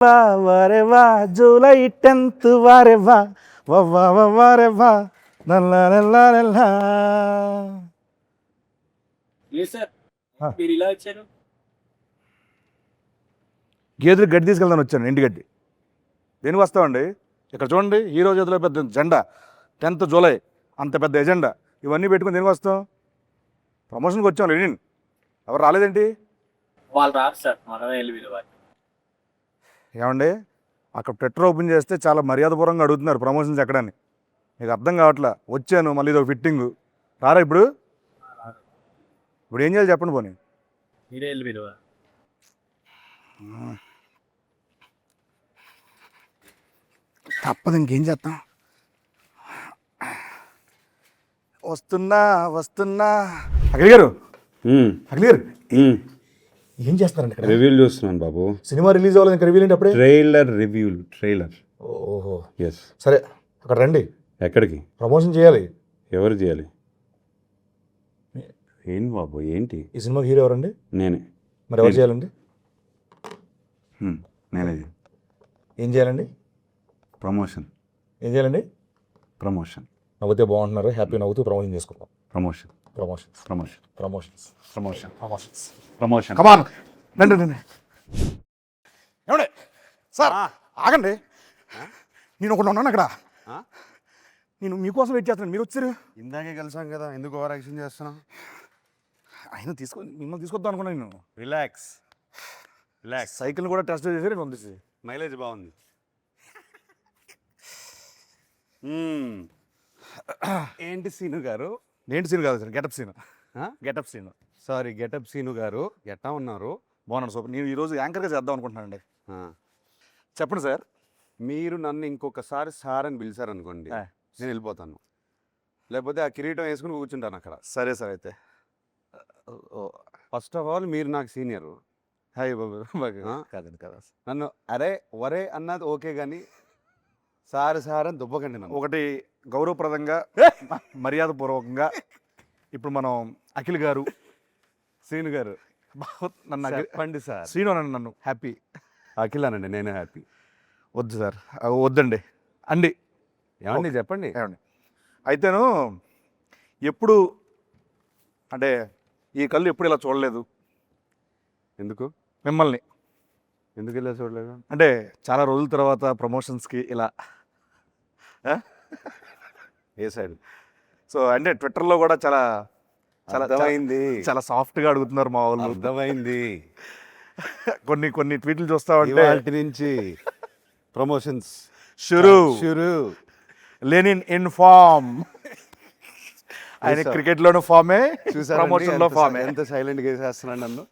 వా వారే వా జూలై 10th వారే వా వా వారే వా నల్లా నల్లా నల్లా. లేదు సార్, ఆ. మీరు ఇలా వచ్చారు. గేదెలు గడ్డి తీసుకెళ్దాని వచ్చాను, ఇంటి గడ్డి. దేనికి వస్తామండి? ఇక్కడ చూడండి, హీరో చేతిలో పెద్ద జెండా, 10th జూలై అంత పెద్ద ఎజెండా, ఇవన్నీ పెట్టుకుని దేనికి వస్తాం? ప్రమోషన్కి వచ్చాం లెనిన్. ఎవరు రాలేదేంటి? వాళ్ళు రారు సార్, మనమే వెళ్ళి పిలవాలి. ఏమండి, అక్కడ ట్విట్టర్ ఓపెన్ చేస్తే చాలా మర్యాదపూర్వకంగా అడుగుతున్నారు ప్రమోషన్స్ ఎక్కడని. మీకు అర్థం కావట్లా. వచ్చాను, మళ్ళీ ఇది ఒక ఫిట్టింగు. రారా ఇప్పుడు? ఇప్పుడు ఏం చేయాలి చెప్పండి పోనీ. మీరే వెళ్ళి పిలవాలి. తప్పదు, ఇంకేం చేస్తాం. వస్తున్నా వస్తున్నా. అఖిల్ గారు, అఖిల్ గారు ఏం చేస్తారండి ఇక్కడ? రివ్యూలు చూస్తున్నాను బాబు. సినిమా రిలీజ్ అవ్వాలి, ఇంకా రివ్యూ ఏంటి అప్పుడే? ట్రైలర్. ఓహో, ఎస్. సరే అక్కడ రండి. ఎక్కడికి? ప్రమోషన్ చేయాలి. ఎవరు చేయాలి? ఏంటి బాబు, ఏంటి? ఈ సినిమా హీరో ఎవరండి? నేనే. మరి ఎవరు చేయాలండి? నేనే. ఏం చేయాలండి? ప్రమోషన్. ఏం చేయాలండి? ప్రమోషన్. నవ్వుతే బాగుంటున్నారు, హ్యాపీ నవ్వుతూ ప్రమోషన్ చేసుకుందాం. Promotion. Promotions promotion. Promotions promotion. Promotions promotion. Come on రండి రండి. ఏమండి సార్, ఆగండి. నేను ఒకటి ఉన్నాను అక్కడ. నేను మీకోసం వెయిట్ చేస్తున్నాను, మీరు వచ్చారు. ఇందాకే కలిసాం కదా, ఎందుకు ఓవర్ యాక్షన్ చేస్తున్నాం? ఆయన మిమ్మల్ని తీసుకొద్దాం అనుకున్నాను నేను. రిలాక్స్. సైకిల్ కూడా టెస్ట్ చేసి పంపిస్తే మైలేజ్ బాగుంది. ఏంటి సీను గారు? ఏంటి సీన్ కాదు sir, getup Seenu. Getup Seenu. Sorry, getup Seenu గారు. ఎట్టా ఉన్నారు? బాగున్నాను సూపర్. నేను ఈరోజు యాంకర్గా చేద్దాం అనుకుంటున్నానండి. చెప్పండి సార్. మీరు నన్ను ఇంకొకసారి సార్ అని పిలిచారనుకోండి, నేను వెళ్ళిపోతాను. లేకపోతే ఆ కిరీటం వేసుకుని కూర్చుంటాను అక్కడ. సరే సార్, అయితే ఫస్ట్ ఆఫ్ ఆల్ మీరు నాకు సీనియర్. హాయ్ బాబు. కాదండి కదా, నన్ను అరే వరే అన్నది ఓకే, కానీ సార్ అని దుబ్బకండి నన్ను. ఒకటి గౌరవప్రదంగా మర్యాదపూర్వకంగా ఇప్పుడు మనం అఖిల్ గారు, శ్రీను గారు నన్ను చెప్పండి సార్. శ్రీను అనండి, నన్ను హ్యాపీ. అఖిల్ అనండి, నేను హ్యాపీ. వద్దు సార్, వద్దండి అండి. ఏమండి చెప్పండి. ఏమండి అయితేను, ఎప్పుడు అంటే ఈ కళ్ళు ఎప్పుడు ఇలా చూడలేదు. ఎందుకు మిమ్మల్ని ఎందుకు ఇలా చూడలేదు? అంటే చాలా రోజుల తర్వాత ప్రమోషన్స్కి ఇలా ఏ సైడ్? సో అంటే ట్విట్టర్లో కూడా చాలా చాలా అర్థమైంది. చాలా సాఫ్ట్గా అడుగుతున్నారు మా వాళ్ళు. అర్థమైంది. కొన్ని ట్వీట్లు చూస్తా ఉంటే వాటి నుంచి ప్రమోషన్స్ షురు లెనిన్ ఇన్ ఫామ్. ఆయన క్రికెట్లోనూ ఫామే, ప్రమోషన్లో ఫామే. ఎంత సైలెంట్గా వేసేస్తున్నాడు నన్ను.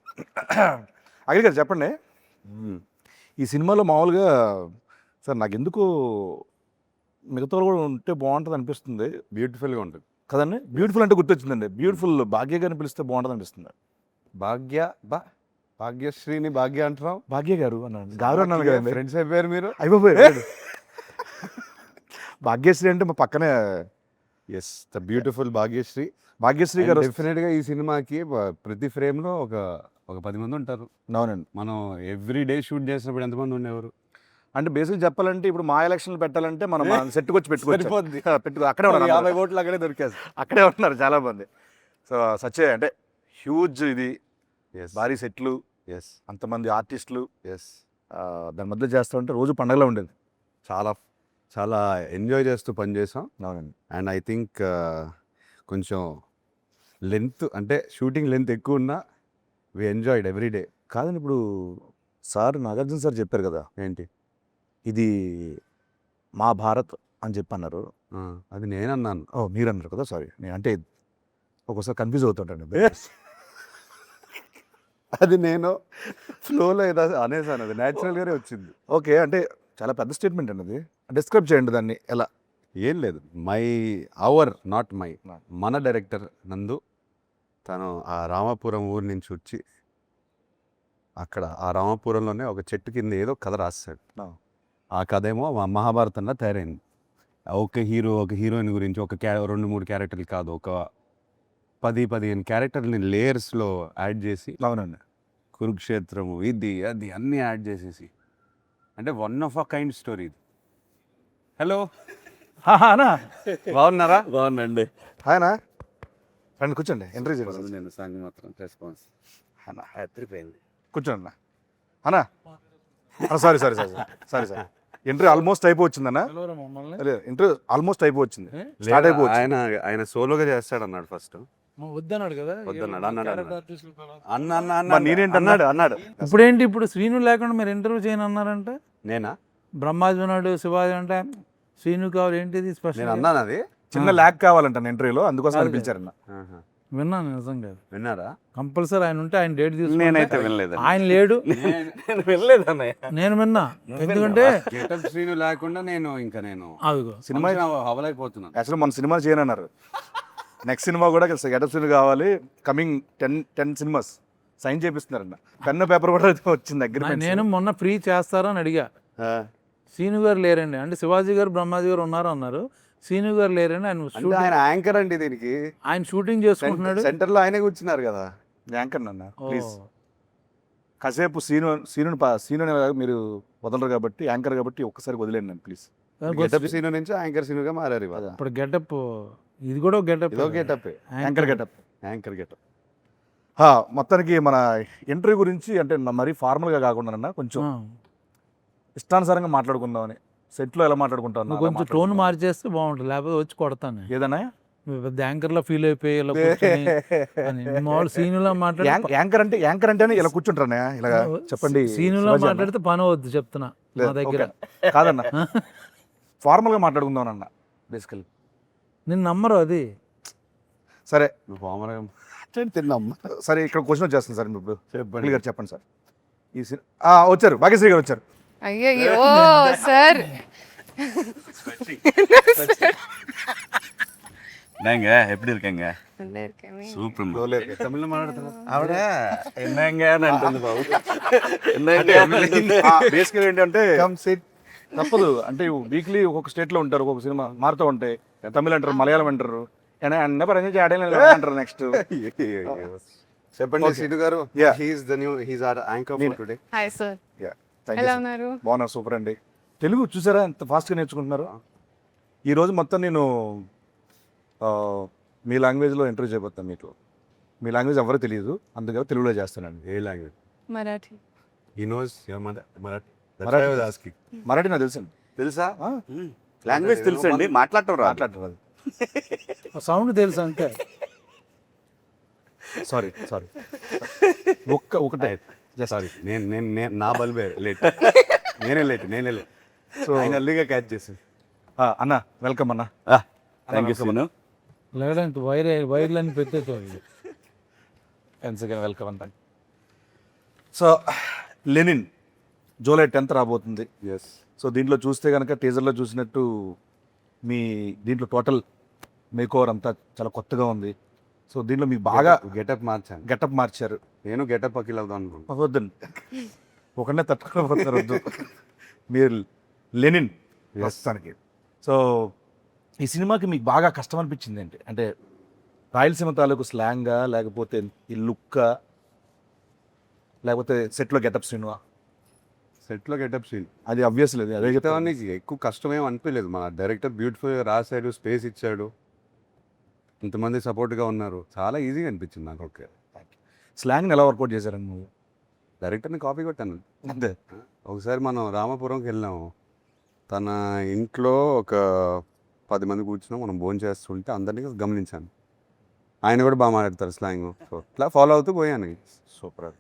అఖిల్ గారు చెప్పండి, ఈ సినిమాలో మామూలుగా సార్ నాకు ఎందుకు మిగతా కూడా ఉంటే బాగుంటుంది అనిపిస్తుంది. బ్యూటిఫుల్గా ఉంటుంది కదండి. బ్యూటిఫుల్ అంటే గుర్తొచ్చిందండి, బ్యూటిఫుల్ భాగ్య గారిని పిలిస్తే బాగుంటుంది అనిపిస్తుంది. భాగ్యశ్రీని భాగ్య అంటున్నావు? భాగ్య గారు అన్నాను, గారు అన్నాను కదండి. ఫ్రెండ్స్ అయిపోయారు మీరు. అయిపోయారు. భాగ్యశ్రీ అంటే మా పక్కనే. Yes, the beautiful Bhagyashree. Bhagyashree గారు డెఫినెట్గా ఈ సినిమాకి ప్రతి ఫ్రేమ్లో ఒక 10 మంది ఉంటారు. అవునండి. మనం ఎవ్రీ డే షూట్ చేసినప్పుడు ఎంతమంది ఉండేవారు? అంటే బేసిక్ చెప్పాలంటే ఇప్పుడు మా ఎలక్షన్లు పెట్టాలంటే మనం సెట్కి వచ్చి సరిపోద్ది. అక్కడే ఉన్నారు, 50 ఓట్లు అక్కడే దొరికేస్తారు. అక్కడే ఉన్నారు చాలా మంది. సో సచ్చే అంటే హ్యూజ్ ఇది, భారీ సెట్లు, అంతమంది ఆర్టిస్టులు, దాని మధ్య చేస్తూ ఉంటే రోజు పండగలా ఉండేది. చాలా చాలా ఎంజాయ్ చేస్తూ పనిచేసాం. అవునండి. అండ్ ఐ థింక్ కొంచెం లెంత్, అంటే షూటింగ్ లెంత్ ఎక్కువ ఉన్నా వి ఎంజాయ్డ్ ఎవ్రీ డే. కాదండి, ఇప్పుడు సార్ నాగార్జున సార్ చెప్పారు కదా, ఏంటి ఇది మా భారత్ అని చెప్పి అన్నారు. అది నేనన్నాను. మీరు అన్నారు కదా, సారీ. నేను అంటే ఒక్కోసారి కన్ఫ్యూజ్ అవుతుంటాను. అది నేను ఫ్లోలో ఏదో అనేసాను, అది న్యాచురల్గానే వచ్చింది. ఓకే, అంటే చాలా పెద్ద స్టేట్మెంట్ అండి అది. డిస్క్రైబ్ చేయండి దాన్ని ఎలా. ఏం లేదు, నాట్ మై, మన డైరెక్టర్ నందు తను ఆ రామాపురం ఊరి నుంచి వచ్చి అక్కడ ఆ రామాపురంలోనే ఒక చెట్టు కింద ఏదో కథ రాస్తాడు. ఆ కథ ఏమో మహాభారతంలో తయారైంది. ఒక హీరో ఒక హీరోయిన్ గురించి ఒక 2-3 క్యారెక్టర్లు కాదు, ఒక 10-15 క్యారెక్టర్ని లేయర్స్లో యాడ్ చేసి, అవునండి, కురుక్షేత్రము ఇది అది అన్నీ యాడ్ చేసేసి అంటే one of a kind story ఇది. హలో, అన్నా బాగున్నారా? బాగుందండి. హాయనా రండి కూర్చోండి ఎంట్రీ చేయండి నేను సంగతి మాత్రం రెస్పాన్స్ అన్న ఎత్తిపోయింది. కూర్చోండి అన్నా sorry sorry sorry sorry sorry entry almost అయిపోవచ్చిందన్నా ఎంట్రీ ఆల్మోస్ట్ అయిపోవచ్చింది స్టార్ట్ అయిపోవచ్చు. ఆయన సోలోగా చేస్తాడు అన్నాడు ఫస్ట్. వద్దన్నాడు కదా. వద్దన్నాడు, అన్నాడు, అన్న అన్న మరి అన్న నేనేంటన్నా? అన్నాడు. ఇప్పుడేంటి ఇప్పుడు శ్రీను లేకుండా మీరు ఇంటర్వ్యూ చేయను అన్నారంటే, నేనా? బ్రహ్మాజీ ఉన్నాడు, శివాజీ అంటే శ్రీను కావాలి ఏంటిది నేను స్పెషల్? అన్నాను అది. చిన్న ల్యాక్ కావాలంట ఇంటర్వ్యూలో, అందుకోసం అని పిలిచారన్న. ఆహా. విన్నాను నిజంగా. విన్నారా? కంపల్సరీ ఆయన ఉంటే ఆయన డేట్ నేనైతే తీసుకుంటే వినలేదు. ఆయన లేడు. నేను వెళ్ళలేదు అన్నయ్య. నేను విన్నా. ఎందుకంటే గెటప్ శ్రీను లేకుండా నేను అదిగో సినిమా హవలైపోతున్నాను. యాక్చువల్లీ మన సినిమా చేయనన్నారు. నెక్స్ట్ సినిమా కూడా గెటప్ సీన్ కావాలి, కమింగ్ 10 సినిమాస్ సైన్ చేపిస్తున్నారన్న. పెన్ను పేపర్ కూడా వచ్చింది దగ్గర. నేను మొన్న ఫ్రీ చేస్తారా అని అడిగా. శ్రీను గారు లేరండి అంటే, శివాజీ గారు బ్రహ్మాజీ గారు ఉన్నారు అన్నారు. శ్రీను గారు లేరండి, అంటే ఆయన యాంకర్ అండి దీనికి. ఆయన షూటింగ్ చేసుకుంటున్నాడు. సెంటర్ లో ఆయనే కూర్చున్నారు కదా. యాంకర్ అన్న ఓ. ప్లీజ్ కాసేపు సీను మీరు వదలరు కాబట్టి, యాంకర్ కాబట్టి ఒక్కసారి వదిలేండి నన్ను ప్లీజ్. గెటప్ సీను నుంచి యాంకర్ సీనుగా మారారు ఇవాళ. ఇప్పుడు గెటప్ ఇది కూడా గెటప్. ఇదో getup, anchor getup. Anchor getup. మొత్తానికి మన ఇంటర్వ్యూ గురించి అంటే మరీ ఫార్మల్గా కాకుండా కొంచెం ఇష్టానుసారంగా మాట్లాడుకుందామని. సెట్లో ఎలా మాట్లాడుకుంటాను కొంచెం టోన్ మార్చేస్తే బాగుంటుంది, లేకపోతే వచ్చి కొడతాను. ఏదన్నా నువ్వు పెద్ద యాంకర్లో ఫీల్ అయిపోయి ఇలా కూర్చొని అని. మామూలు సీనులో మాట్లాడి యాంకర్ అంటేనే ఇలా కూర్చుంటారా ఇలా చెప్పండి. సీనులో మాట్లాడితే పని అవద్దు చెప్తున్నా నా దగ్గర. కాదన్న ఫార్మల్గా మాట్లాడుకుందాం అన్న బేసికల్. నేను నమ్మరు అది. సరే తిన్నామ్మా. సరే ఇక్కడ క్వశ్చన్ వచ్చేస్తుంది సార్. ఇప్పుడు చెప్పండి గారు చెప్పండి సార్. వచ్చారు భాగ్యశ్రీ గారు వచ్చారు. ஐயோ சார் என்னங்க எப்படி இருக்கீங்க? நல்லா இருக்கேன். சூப்பர். తమిళ మాట్లాడుతున్నా ఆవిడ என்னங்க అని అంటుంది బాబు. బేసికల్ ఏంటంటే తప్పదు అంటే వీక్లీ ఒక్కొక్క స్టేట్ లో ఉంటారు, ఒక్కొక్క సినిమా మారుతూ ఉంటాయి. తమిళ అంటారు, మలయాళం అంటారు, అన్న పని అంటారు. నెక్స్ట్ చెప్పండి సీను గారు. Yeah. He's our anchor for today. Hi sir, ఎలా ఉన్నారు? బాగున్నా, సూపర్ అండి. తెలుగు చూసారా ఎంత ఫాస్ట్గా నేర్చుకుంటున్నారు. ఈరోజు మొత్తం నేను మీ లాంగ్వేజ్లో ఇంటర్వ్యూ చేయబోతాను. మీకు మీ లాంగ్వేజ్ ఎవరో తెలియదు, అందుకని తెలుగులో చేస్తానండి. ఏ language? Marathi. He knows your Marathi. Marathi. Marathi నాకు తెలుసండి. తెలుసా? లాంగ్వేజ్ తెలుసండి, మాట్లాడటం రాదు. మాట్లాడటం సౌండ్ తెలుసు అంతే. సారీ ఒకటే సారీ, నేను నా బల్బే లేట్. నేనే లేట్. సో ఆయన అల్లిగా క్యాచ్ చేసింది. అన్న వెల్కమ్ అన్న. Thank you Seenu. లేదంటే వైర్లని పెట్టేది. వెల్కమ్ అన్న. సో లెనిన్ జూలై 10th రాబోతుంది. ఎస్. సో దీంట్లో చూస్తే కనుక టీజర్లో చూసినట్టు మీ దీంట్లో టోటల్ మేకోవర్ అంతా చాలా కొత్తగా ఉంది. సో దీంట్లో మీకు బాగా గెటప్ మార్చాను. గెటప్ మార్చారు. నేను గెటప్ అఖిల్ అవుదాం అనుకుంటున్నాను. వద్దండి, ఒకనే తట్టుకోకపోతారు, వద్దు. మీరు లెనిన్ ప్రస్తుతానికి. సో ఈ సినిమాకి మీకు బాగా కష్టం అనిపించింది ఏంటి? అంటే రాయలసీమ తాలూకు స్లాంగా, లేకపోతే ఈ లుక్కా, లేకపోతే సెట్లో గెటప్ సినిమా? సెట్లో గెటప్ సీన్ అది అబ్వియస్ లేదు, అదే చెప్తాను. ఎక్కువ కష్టమేం అనిపించలేదు. మన డైరెక్టర్ బ్యూటిఫుల్గా రాశాడు, స్పేస్ ఇచ్చాడు, ఇంతమంది సపోర్ట్గా ఉన్నారు. చాలా ఈజీగా అనిపించింది నాకు. ఓకే, స్లాంగ్ని ఎలా వర్కౌట్ చేశారండి నువ్వు? డైరెక్టర్ని కాపీ కొట్టాను అంతే. ఒకసారి మనం రామాపురంకి వెళ్ళాము. తన ఇంట్లో ఒక 10 మంది కూర్చున్నాం, మనం భోజనం చేస్తుంటే అందరినీ గమనించాను. ఆయన కూడా బాగా మాట్లాడతారు స్లాంగ్. సో ఇట్లా ఫాలో అవుతూ పోయాను. సూపర్.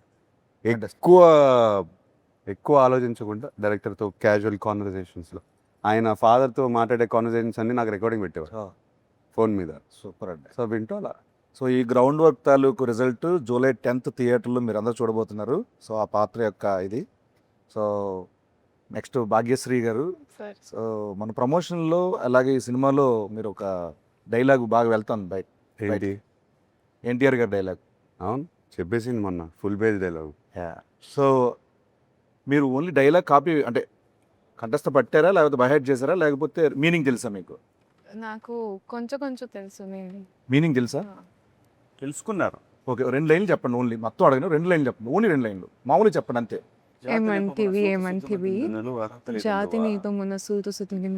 ఎక్కువ ఆలోచించకుండా డైరెక్టర్తో క్యాజువల్ కాన్వర్జేషన్స్లో ఆయన ఫాదర్తో మాట్లాడే కాన్వర్జేషన్స్ అన్నీ నాకు రికార్డింగ్ పెట్టేవారు ఫోన్ మీద. సూపర్ అండి. సో వింటూ అలా. సో ఈ గ్రౌండ్ వర్క్ తాలూకు రిజల్ట్ జూలై 10th థియేటర్లో మీరు అందరూ చూడబోతున్నారు. సో ఆ పాత్ర యొక్క ఇది. సో నెక్స్ట్ భాగ్యశ్రీ గారు. సార్ సో మన ప్రమోషన్లో అలాగే ఈ సినిమాలో మీరు ఒక డైలాగ్ బాగా వెళ్తాను బయట. ఏంటి? ఎన్టీఆర్ గారి డైలాగ్. అవును, చెప్పేసింది మొన్న ఫుల్ పేజ్ డైలాగ్. సో మీరు ఓన్లీ డైలాగ్ కాపీ అంటే కంఠస్థ పట్టారా, లేకపోతే బైహెడ్ చేశారా, లేకపోతే మీనింగ్ తెలుసా మీకు? నాకు కొంచెం తెలుసు. మీనింగ్ తెలుసా? తెలుసుకున్నారు. ఓకే, 2 లైన్లు చెప్పండి ఓన్లీ. మొత్తం అడగను, 2 లైన్లు చెప్పండి. ఓన్లీ 2 లైన్లు మామూలు చెప్పండి అంతే. ఏమంటివి ఏమంటివి జాతి నీతో మన సూతు సుతుని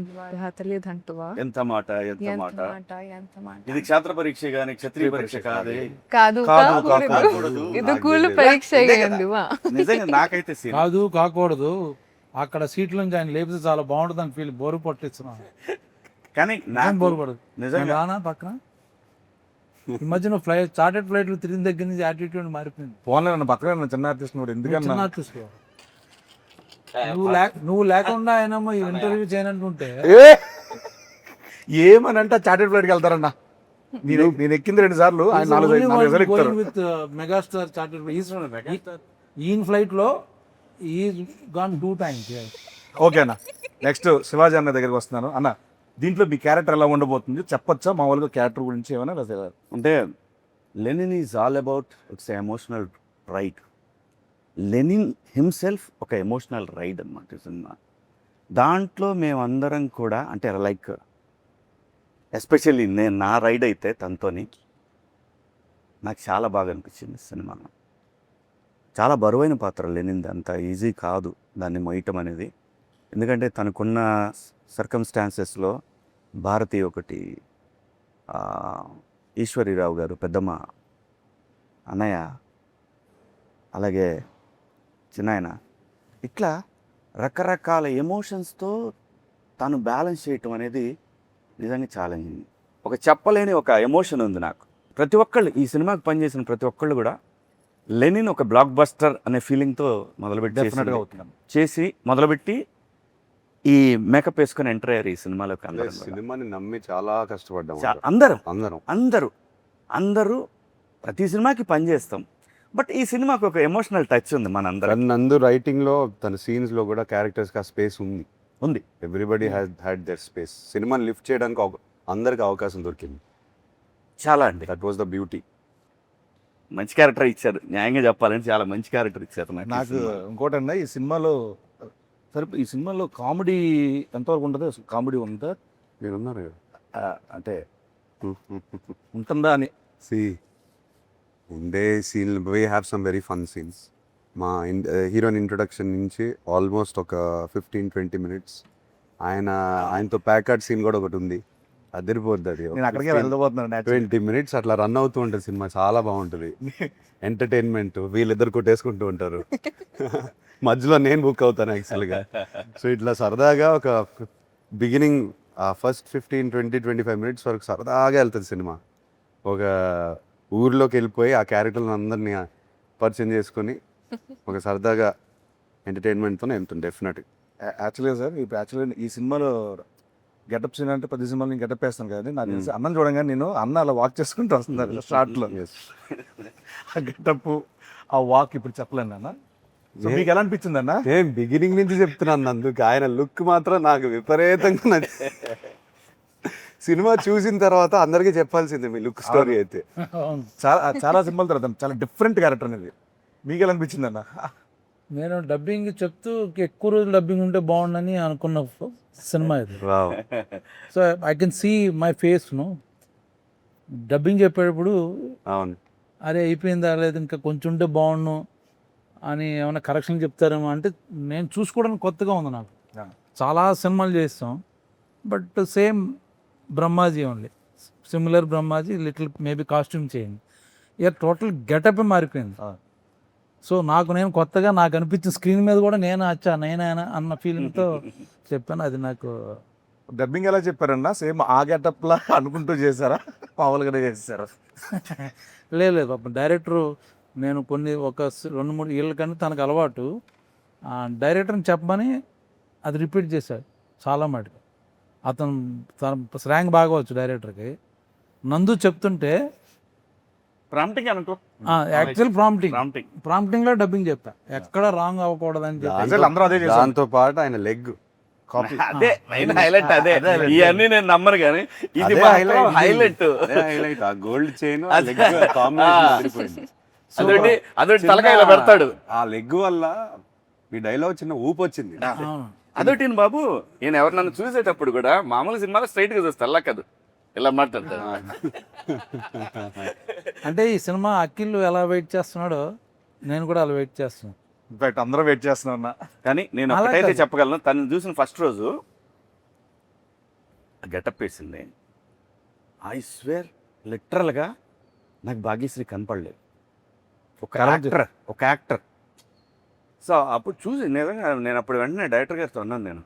తెలియదంటువా ఎంత మాట ఎంత ఎంత మాట మాట ఎంత మాట ఇది క్షేత్ర పరీక్ష గాని క్షత్రియ పరీక్ష కాదే కాదు కాదు, కాకూడదు. ఇది నాకు కూలు తెలియదు. పరీక్ష ఇదే కదా. అయ్యండివా నిజంగా నాకైతే సీన్ కాదు కాకూడదు అక్కడ సీట్ల నుంచి ఆయన లేపితే చాలా బాగుంటుంది అని ఫీల్ బోరు పట్టిస్తున్నాను కానీ ఏం నాకు బోరు పడదు నిజంగా నేను రానా పక్కన ఈ మధ్యన చార్టెడ్ ఫ్లైట్లు తిరిగిన దగ్గర నుంచి యాటిట్యూడ్ మారిపోయింది ఫోన్లో నన్ను పక్కన నన్ను చిన్న ఆర్టిస్ట్ నువ్వు ఎందుకన్నా చిన్న artist గా. నువ్వు లేకుండా ఆయన ఇంటర్వ్యూ చేయనంటుంటే ఏమనంటే చార్టెడ్ ఫ్లైట్కి వెళ్తారన్నా నేను ఎక్కింది 2 సార్లు ఆయన 4 సార్లు ఎక్కుతారు విత్ మెగాస్టార్ చార్టెడ్ ఈయన ఫ్లైట్ లో ఈ గాన్ 2 times. ఓకే అన్న నెక్స్ట్ శివాజీ అన్న దగ్గరికి వస్తున్నాను అన్న దీంట్లో మీ క్యారెక్టర్ ఎలా ఉండబోతుంది చెప్పొచ్చా మామూలుగా క్యారెక్టర్ గురించి ఏమైనా లేదా అంటే Lenin is all about its emotional ride. Lenin himself ఒక ఎమోషనల్ రైడ్ అనమాట సినిమా. దాంట్లో మేమందరం కూడా అంటే లైక్ ఎస్పెషల్లీ నేను నా రైడ్ అయితే తనతోని నాకు చాలా బాగా అనిపించింది సినిమాలో. చాలా బరువైన పాత్ర లెనిన్ది, అంత ఈజీ కాదు దాన్ని మోయటం అనేది. ఎందుకంటే తనకున్న సర్కమ్స్టాన్సెస్లో భారతి ఒకటి, ఈశ్వరీరావు గారు పెద్దమ్మ, అన్నయ్య, అలాగే చిన్నాయన, ఇట్లా రకరకాల ఎమోషన్స్తో తను బ్యాలెన్స్ చేయటం అనేది నిజంగా ఛాలెంజింగ్. ఒక చెప్పలేని ఒక ఎమోషన్ ఉంది నాకు. ప్రతి ఒక్కళ్ళు ఈ సినిమాకి పనిచేసిన ప్రతి ఒక్కళ్ళు కూడా లెనిన్ ఒక బ్లాక్ బస్టర్ అనే ఫీలింగ్తో డెఫినెట్గా అవుతున్నాను. చేసి మొదలుపెట్టి ఈ మేకప్ వేసుకొని ఎంటర్ అయ్యారు ఈ సినిమాలోకి అందరూ. సినిమాని నమ్మి చాలా కష్టపడ్డాం అందరూ అందరం. అందరూ అందరూ ప్రతి సినిమాకి పనిచేస్తాం. బట్ ఈ సినిమాకి ఒక ఎమోషనల్ టచ్ ఉంది మనందరం. నందు రైటింగ్ లో తన సీన్స్ లో కూడా క్యారెక్టర్స్ కి ఆ స్పేస్ ఉంది. ఉంది. Everybody had there space. సినిమాని లిఫ్ట్ చేయడానికి అందరికి అవకాశం దొరికింది. చాలా అండి, దట్ వాస్ ద బ్యూటీ. మంచి క్యారెక్టర్ ఇచ్చారు. న్యాయంగా చెప్పాలంటే చాలా మంచి క్యారెక్టర్ ఇచ్చారు నాకు ఇంకోటన్నా ఈ సినిమాలో కామెడీ ఎంతవరకు ఉంటుంది? కామెడీ ఉందా? మీరున్నారు అంటే ఉంటుందా అని ఉండే scene we have some very fun scenes. మా హీరోయిన్ ఇంట్రొడక్షన్ నుంచి ఆల్మోస్ట్ ఒక 15-20 minutes ఆయనతో ప్యాకర్డ్ సీన్ కూడా ఒకటి ఉంది. అదిరిపోద్ది అది. నేను అక్కడికే వెళ్ళబోతున్నాను. 20 minutes అట్లా రన్ అవుతూ ఉంటుంది సినిమా. చాలా బాగుంటుంది. ఎంటర్టైన్మెంట్. వీళ్ళిద్దరు కొట్టేసుకుంటూ ఉంటారు. మధ్యలో నేను బుక్ అవుతాను యాక్చువల్గా. సో ఇట్లా సరదాగా ఒక బిగినింగ్ ఫస్ట్ 15-20-25 minutes వరకు సరదాగా వెళ్తుంది సినిమా. ఒక ఊర్లోకి వెళ్ళిపోయి ఆ క్యారెక్టర్లను అందరినీ పరిచయం చేసుకొని ఒక సరదాగా ఎంటర్టైన్మెంట్తోనే వెళ్తుంది డెఫినెట్గా. యాక్చువల్గా సార్ యాక్చువల్గా ఈ సినిమాలో గెటప్ సీన్ అంటే 10 సినిమాలు నేను గెటప్ వేస్తాను కదండి. నాకు తెలిసి అన్నం చూడంగానే నేను అన్న అలా వాక్ చేసుకుంటూ వస్తున్నారు స్టార్ట్లో. ఆ గెటప్ ఆ వాక్ ఇప్పుడు చెప్పలేను అన్న. సో మీకు ఎలా అనిపించింది అన్న? నేను బిగినింగ్ నుంచి చెప్తున్నాను అందుకు. ఆయన లుక్ మాత్రం నాకు విపరీతంగా నచ్చింది. సినిమా చూసిన తర్వాత అందరికీ చెప్పాల్సిందే మీ లుక్ స్టోరీ అయితే. చాలా సినిమాల తర్వాత చాలా డిఫరెంట్ క్యారెక్టర్ అనేది. మీకు ఎలా అనిపించింది అన్న? నేను డబ్బింగ్ చెప్తూ ఎక్కువ రోజులు డబ్బింగ్ ఉంటే బాగుండని అనుకున్న సినిమా ఇది. So I can see my face dubbing చెప్పేటప్పుడు అవును. అరే అయిపోయిందా లేదు ఇంకా కొంచెం ఉంటే బాగుండు అని ఏమైనా కరెక్షన్ చెప్తారేమో అంటే నేను చూసుకోవడానికి కొత్తగా ఉంది నాకు. చాలా సినిమాలు చేస్తాం but same Brahmaji only, similar Brahmaji, little maybe costume చేయండి. ఇక టోటల్ గెటప్ మారిపోయింది. సో నేను కొత్తగా నాకు అనిపించిన స్క్రీన్ మీద కూడా నేనే అన్న ఫీలింగ్తో చెప్పాను. అది నాకు డబ్బింగ్ ఎలా చెప్పారన్నా? సేమ్ ఆ గెటప్లా అనుకుంటూ చేశారా, మామూలుగానే చేశారా? లేదు పాపం డైరెక్టరు నేను ఒక 2-3 ఏళ్ళ కానీ తనకు అలవాటు డైరెక్టర్ని చెప్పమని అది రిపీట్ చేశాడు చాలా మటుకు. తన స్లాంగ్ బాగా వచ్చు డైరెక్టర్కి. నందు చెప్తుంటే ప్రాంప్టింగ్ అనుకో, యాక్చువల్ ప్రాంప్టింగ్లో డబ్బింగ్ చెప్పా, ఎక్కడ రాంగ్ అవ్వకూడదని చెప్పి. అందరూ అదే చేశారు. దాంతో పాటు ఆయన లెగ్ కాపీ అదే మెయిన్ హైలైట్. అదే ఇవన్నీ నేను నమ్మరు కానీ ఇది హైలైట్. ఆ గోల్డ్ చైన్ అదొకటి తలకాయలో పెడతాడు. ఆ లెగ్ వల్ల ఈ డైలాగ్ చిన్న ఊపు వచ్చింది. అదొకటి బాబు. ఈయన ఎవరు నన్ను చూసేటప్పుడు కూడా మామూలు సినిమాలో స్ట్రైట్ గా చూస్తారు, అలా కాదు ఇలా మాట్లాడతాడు. అంటే ఈ సినిమా అఖిల్ ఎలా వెయిట్ చేస్తున్నాడో నేను కూడా అలా వెయిట్ చేస్తున్నాను. ఇన్ఫాక్ట్ అందరం వెయిట్ చేస్తున్నాం అన్న. కానీ నేను అలా ఒకటైతే కాదు. చెప్పగలను, తను చూసిన ఫస్ట్ రోజు గెటప్ వేసింది. ఐ స్వేర్ లిటరల్గా నాకు భాగ్యశ్రీ కనపడలేదు. ఒక యాక్టర్. సో అప్పుడు చూసి నిజంగా నేను అప్పుడు వెంటనే డైరెక్టర్ గారితో అన్నాను, నేను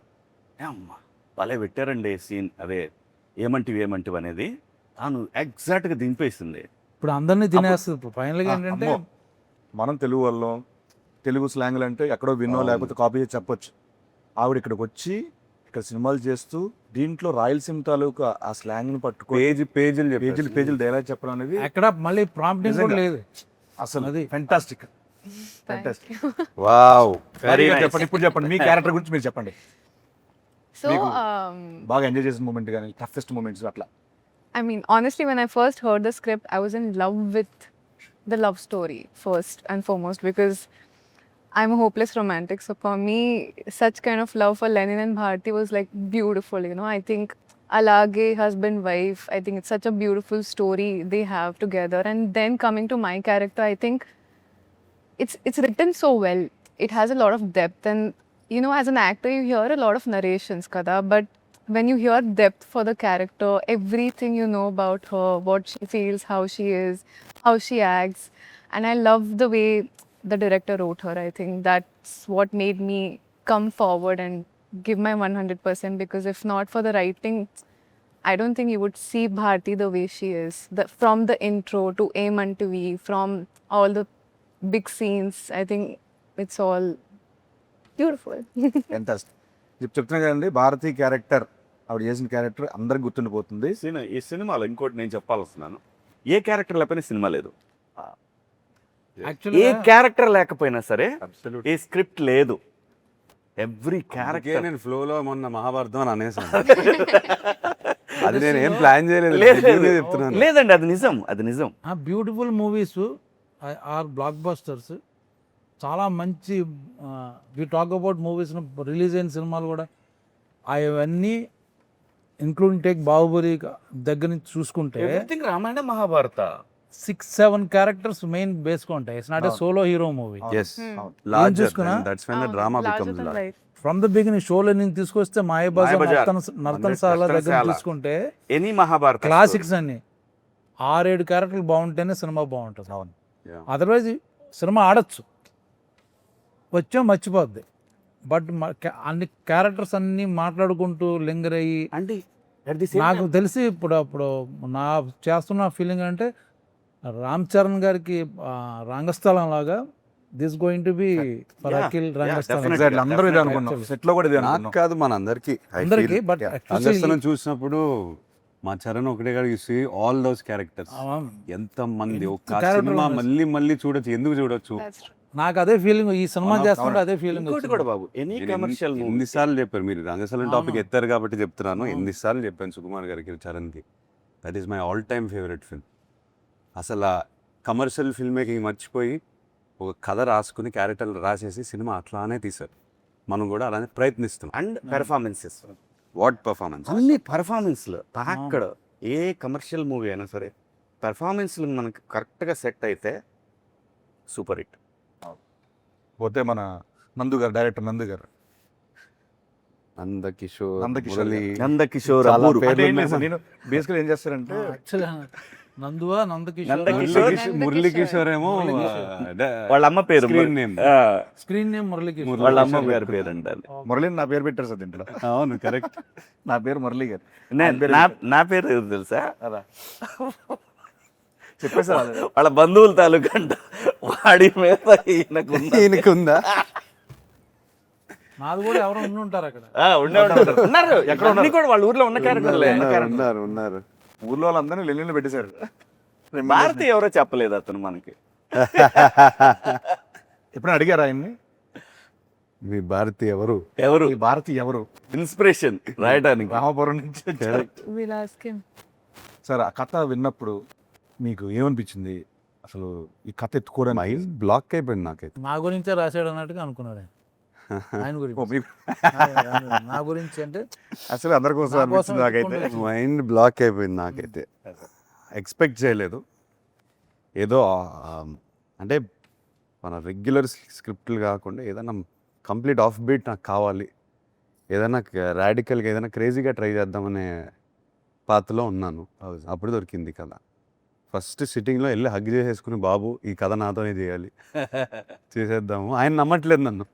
అమ్మా భలే పెట్టారండి సీన్, అదే ఏమంటివి అనేది తాను ఎగ్జాక్ట్గా దింపేసింది. ఇప్పుడు అందరినీ తినేస్తుంది. ఇప్పుడు ఫైనల్గా ఏంటంటే అమ్మో. మనం తెలుగు వాళ్ళం, తెలుగు స్లాంగ్లు అంటే ఎక్కడో విన్నో లేకపోతే కాపీ చేసి చెప్పొచ్చు. ఆవిడ ఇక్కడికి వచ్చి ఇక్కడ సినిమాలు చేస్తూ దీంట్లో రాయలసీమ తాలూకా ఆ స్లాంగ్ని పట్టుకొని పేజీలు పేజీలు డైలాగ్ చెప్పడం అనేది ఎక్కడ మళ్ళీ ప్రాంప్టింగ్ కూడా లేదు అసలు అది. Fantastic. Thank you. Wow. Very nice. చెప్పండి, ఇప్పుడు చెప్పండి మీ క్యారెక్టర్ గురించి మీరు చెప్పండి. So, మీకు బాగా ఎంజాయ్ చేసిన మూమెంట్ కానీ టఫెస్ట్ మూమెంట్స్ అట్లా. I mean, honestly, when I first heard the script, I was in love with the love story first and foremost because I'm a hopeless romantic. So for me, such kind of love for Lenin and Bharti was like beautiful. You know, I think Alage, husband, wife. I think it's such a beautiful story they have together. And then coming to my character, I think it's written so well. It has a lot of depth, and you know, as an actor, you hear a lot of narrations, kada. But when you hear depth for the character, everything you know about her, what she feels, how she is, how she acts, and I love the way the director wrote her. I think that's what made me come forward and give my 100% because if not for the writing, I don't think you would see Bharti the way she is. From the intro to Aim Unto V, from all the big scenes, I think it's all beautiful. Fantastic. చెప్తున్నా కదండి, Bharati character ఆవిడ చేసిన character అందరికి గుర్తుండిపోతుంది. ఈ సినిమాలో ఇంకోటి నేను చెప్పాల్స్తున్నాను, ఏ క్యారెక్టర్ లేకపోయినా సినిమా లేదు. ఏ యాక్చువల్గా క్యారెక్టర్ లేకపోయినా సరే ఏ స్క్రిప్ట్ లేదు. ఎవ్రీ క్యారెక్టర్ నేను ఫ్లోలో మొన్న మహాభారతం అని అనేసాను. అది నేను ఏం ప్లాన్ చేయలేదు, లేదు, నేనే చెప్తున్నాను. లేదండి, అది నిజం, అది నిజం. Beautiful movies are blockbusters. చాలా మంచి we talk about movies release అయిన సినిమాలు కూడా అవన్నీ ఇంక్లూడింగ్ టేక్ బాహుబలి దగ్గర నుంచి చూసుకుంటే everything Ramayana Mahabharata 6-7 characters main బేస్గా ఉంటాయి. It's not a solo hero movie. Yes. Larger చూసుకున్నా? than- that's when the drama Larger becomes than large. life. From the beginning షోలో నేను తీసుకొస్తే మాయబజార్ మాయాబజార్, నర్తనశాల దగ్గర నర్తనశాల. తీసుకుంటే ఎనీ మహాభారత క్లాసిక్స్ అన్ని 6-7 క్యారెక్టర్లు బాగుంటేనే సినిమా బాగుంటుంది. అవును. Yeah. అదర్వైజ్ సినిమా ఆడచ్చు, వచ్చా మర్చిపోద్ది. బట్ అన్ని క్యారెక్టర్స్ అన్ని మాట్లాడుకుంటూ లింగర్ అయ్యి అంటే at the same నాకు time- తెలిసి ఇప్పుడు నా చేస్తున్న ఫీలింగ్ అంటే రామ్ చరణ్ గారికి రంగస్థలం లాగా this going to be for Yeah, Akhil yeah, Rangasthalam. definitely. Exactly అందరూ ఇదే అనుకున్నాం, సెట్ లో కూడా ఇదే నాకు అనుకున్నాం. కాదు మన అందరికి అందరికి బట్ రంగస్థలం చూసినప్పుడు మా చరణ్ ఒకటే కాదు, you see all those characters. ఎంత మంది ఒక character సినిమా ఉంది. మళ్ళీ చూడొచ్చు, ఎందుకు చూడొచ్చు? That's true. నాకు అదే ఫీలింగ్ ఈ సినిమా అవును, చేస్తుంటే అవును. అదే ఫీలింగ్ ఇంకోటి కూడా బాబు, ఎనీ కమర్షియల్ ఎన్నిసార్లు చెప్పారు మీరు రంగస్థలం టాపిక్ అవును. ఎత్తారు కాబట్టి చెప్తున్నాను. అవును. ఎన్నిసార్లు చెప్పాను సుకుమార్ గారికి, చరణ్కి, that is my all time favourite film. అసలు కమర్షియల్ ఫిల్మ్ మేకింగ్ మర్చిపోయి ఒక కథ రాసుకుని క్యారెక్టర్లు రాసేసి సినిమా అట్లానే తీశారు. మనం కూడా అలానే ప్రయత్నిస్తున్నాం. And performances, what performance! అన్ని పెర్ఫార్మెన్స్లు అక్కడ ఏ కమర్షియల్ మూవీ అయినా సరే పెర్ఫార్మెన్స్లు మనకి కరెక్ట్గా సెట్ అయితే సూపర్ హిట్. పోతే మన నందు గారు, డైరెక్టర్ నందు గారు, నందకిషోర్, నందకిషోర్ మురళి, నందకిషోర్, చాలా అబ్బూరు. పేర్లు అంటే ఏం లేదు ఉన్నాయి. సార్, నేను బేసికల్ ఏం చేస్తారంటే యాక్చువల్లీ నందువా నందకిషోర్ నందకిషోర్. మురళీ కిషోర్ ఏమో వాళ్ళ అమ్మ పేరు screen name. Screen name Muralikishore. వాళ్ళ అమ్మ గారి పేరు అంటారు. మురళి నా పేరు పెట్టారు సార్ దీంట్లో. అవును, కరెక్ట్. నా పేరు మురళి గారు. నా పేరు ఎవరు తెలుసా? అదా చెప్పేసారు. వాళ్ళ బంధువుల తాలూకా అంట. వాడి మీద ఈయనకుందా? నాది కూడా ఎవరో ఉండి ఉంటారు అక్కడ. ఉన్నారు ఎక్కడ ఉన్నారు కూడా వాళ్ళ ఊర్లో ఉన్న క్యారెక్టర్లే. ఉన్నారు. ఊర్లో వాళ్ళందరినీ లెల్లీలో పెట్టేశారు. భారతి ఎవరో చెప్పలేదు అతను మనకి. ఎప్పుడైనా అడిగారు ఆయన్ని, మీ భారతి ఎవరు? ఎవరు ఈ భారతి ఎవరు? ఇన్స్పిరేషన్ రాయడానికి? రామపురం నుంచి వచ్చారు. We'll ask him. సార్ ఆ కథ విన్నప్పుడు మీకు ఏమనిపించింది? అసలు ఈ కథ ఎత్తుకోవడానికి మైండ్ బ్లాక్ అయిపోయింది నాకైతే. నా గురించే రాశాడు అన్నట్టుగా అనుకున్నాడు ఆయన. ఆయన ఓ, గురించి మీకు నా గురించి అంటే అసలు అందరి కోసం నా కోసం అనిపించింది నాకైతే. ఎత్తుకుంటే మైండ్ బ్లాక్ అయిపోయింది నాకైతే. ఎక్స్పెక్ట్ చేయలేదు. ఏదో అంటే మన రెగ్యులర్ స్క్రిప్ట్లు కాకుండా ఏదైనా కంప్లీట్ ఆఫ్ బీట్ నాకు కావాలి, ఏదైనా రాడికల్గా ఏదైనా క్రేజీగా ట్రై చేద్దామనే పాత్రలో ఉన్నాను. అప్పుడు దొరికింది కథ. ఫస్ట్ సిట్టింగ్లో వెళ్ళి హగ్ చేసేసుకుని, బాబు ఈ కథ నాతోనే చేయాలి, చేసేద్దాము. ఆయన నమ్మట్లేదు నన్ను,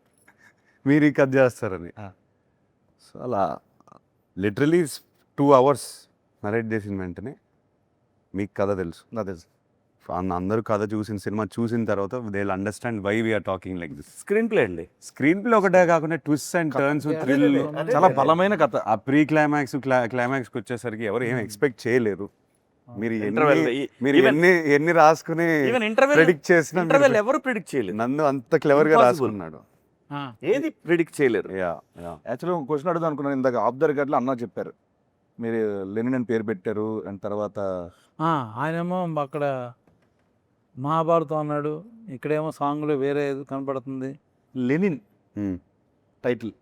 మీరు ఈ కథ చేస్తారని. సో అలా లిటరలీ 2 hours నరేట్ చేసిన వెంటనే మీకు కథ తెలుసు, నాకు తెలుసు. అందరూ కథ చూసిన సినిమా చూసిన తర్వాత they will understand why we are talking like this. Screenplay అండి. స్క్రీన్ ప్లే ఒకటే కాకుండా ట్విస్ట్ అండ్ టర్న్స్, థ్రిల్, చాలా బలమైన కథ. ఆ ప్రీ క్లైమాక్స్ క్లైమాక్స్కి వచ్చేసరికి ఎవరు ఏం ఎక్స్పెక్ట్ చేయలేరు. మీరు Interval, మీరు even- ఎన్ని రాసుకుని ఈవెన్ ఇంటర్వెల్ ప్రెడిక్ట్ చేసిన ఎవరు ప్రిడిక్ట్ చేయలేదు. నన్ను అంత క్లెవర్గా Impossible. రాసుకున్నాడు. ఏది ప్రిడిక్ట్ చేయలేరు. యా యాక్చువల్గా ఒక క్వశ్చన్ అడుగుదాం అనుకున్నాను. ఇందాక ఆఫ్ ద రికార్డ్లో అన్న చెప్పారు, మీరు లెనిన్ అని పేరు పెట్టారు అండ్ తర్వాత ఆయనేమో అక్కడ మహాభారతం అన్నాడు, ఇక్కడేమో సాంగ్లో వేరే ఏదో కనపడుతుంది. లెనిన్ టైటిల్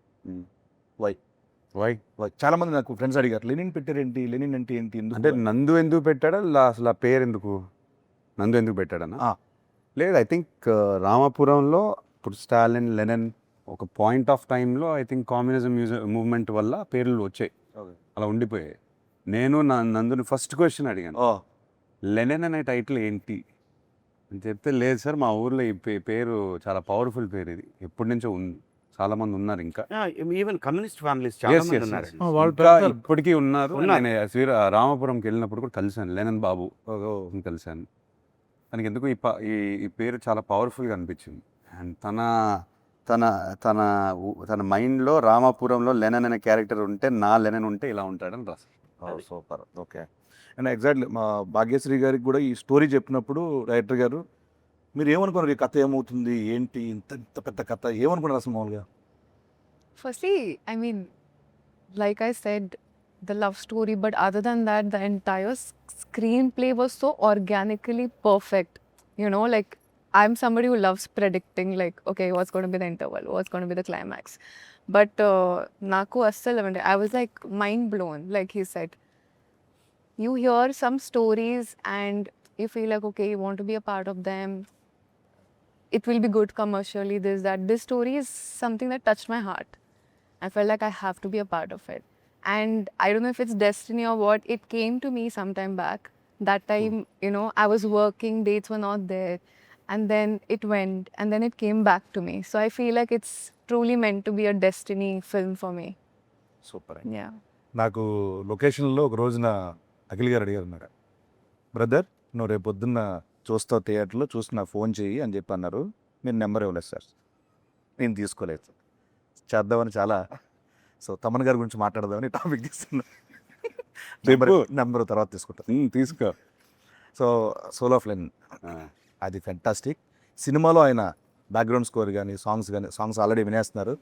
వై వై చాలా మంది నాకు ఫ్రెండ్స్ అడిగారు, లెనిన్ పెట్టారేంటి, లెనిన్ అంటే ఏంటి, ఎందుకు? అంటే నందు ఎందుకు పెట్టాడా, అసలు ఆ పేరు ఎందుకు, నందు ఎందుకు పెట్టాడన్నా? ఆ. లేదు, ఐ థింక్ రామాపురంలో ఇప్పుడు స్టాలిన్, లెనిన్ ఒక పాయింట్ ఆఫ్ టైంలో ఐ థింక్ కమ్యూనిజం మూవ్మెంట్ వల్ల పేర్లు వచ్చాయి, అలా ఉండిపోయాయి. నేను నందుని ఫస్ట్ క్వశ్చన్ అడిగాను, ఓ లెనిన్ అనే టైటిల్ ఏంటి అని చెప్తే, లేదు సార్ మా ఊర్లో ఈ పేరు చాలా పవర్ఫుల్ పేరు, ఇది ఎప్పటి నుంచో ఉంది, చాలా మంది ఉన్నారు ఇంకా. ఈవెన్ కమ్యూనిస్ట్ ఫ్యామిలీస్ చాలా Yes, మంది yes, ఉన్నారు. yes. వాళ్ళు ఇంకా పెడతారు. ఇప్పటికీ ఉన్నారు. ఉన్నారు. నేను రామాపురంకి వెళ్ళినప్పుడు కూడా కలిశాను లెనిన్ బాబు కలిశాను. తనకి ఎందుకు ఈ పేరు చాలా పవర్ఫుల్గా అనిపించింది. అండ్ తన మైండ్లో రామాపురంలో లెనిన్ అనే క్యారెక్టర్ ఉంటే, నా లెనిన్ ఉంటే ఇలా ఉంటాడని రాశారు. సూపర్. ఓకే. అండ్ ఎగ్జాక్ట్లీ మా భాగ్యశ్రీ గారికి కూడా ఈ స్టోరీ చెప్పినప్పుడు డైరెక్టర్ గారు, మీరు ఏమనుకున్నారు, ఈ కథ ఏమవుతుంది ఏంటి, ఇంత ఇంత పెద్ద కథ ఏమనుకున్నారు అసలు మామూలుగా? Firstly, I mean, like I said, the love story, but other than that, the entire screenplay was so organically perfect. You know, like I'm somebody who loves predicting, like, okay, what's going to be the interval, what's going to be the climax. But Naku Assal, I was like mind blown. Like he said, you hear some stories and you feel like, okay, you want to be a part of them. It will be good commercially, this, that. This story is something that touched my heart. I felt like I have to be a part of it. And I don't know if it's destiny or what, it came to me sometime back. That time, you know, I was working, dates were not there. And then it went, and then it came back to me. So I feel like it's truly meant to be a destiny film for me. Super. Yeah. నాకు లొకేషన్లో ఒక రోజున అఖిల్ గారు అడిగారు, నాకు brother నువ్వు రేపు పొద్దున్న చూస్తావు థియేటర్లో, చూసి నాకు ఫోన్ చేయి అని చెప్పి అన్నారు. మీరు నెంబర్ ఇవ్వలేదు సార్, నేను తీసుకోలేదు. చేద్దామని చాలా, సో తమన్ గారి గురించి మాట్లాడదామని టాపిక్ తీసుకున్నా. నెంబర్ తర్వాత తీసుకుంటాను. తీసుకో. సో సోల్ ఆఫ్ లెనిన్ అది ఫెంటాస్టిక్. సినిమాలో ఆయన బ్యాక్గ్రౌండ్ స్కోర్ కానీ సాంగ్స్ ఆల్రెడీ వినేస్తున్నారు.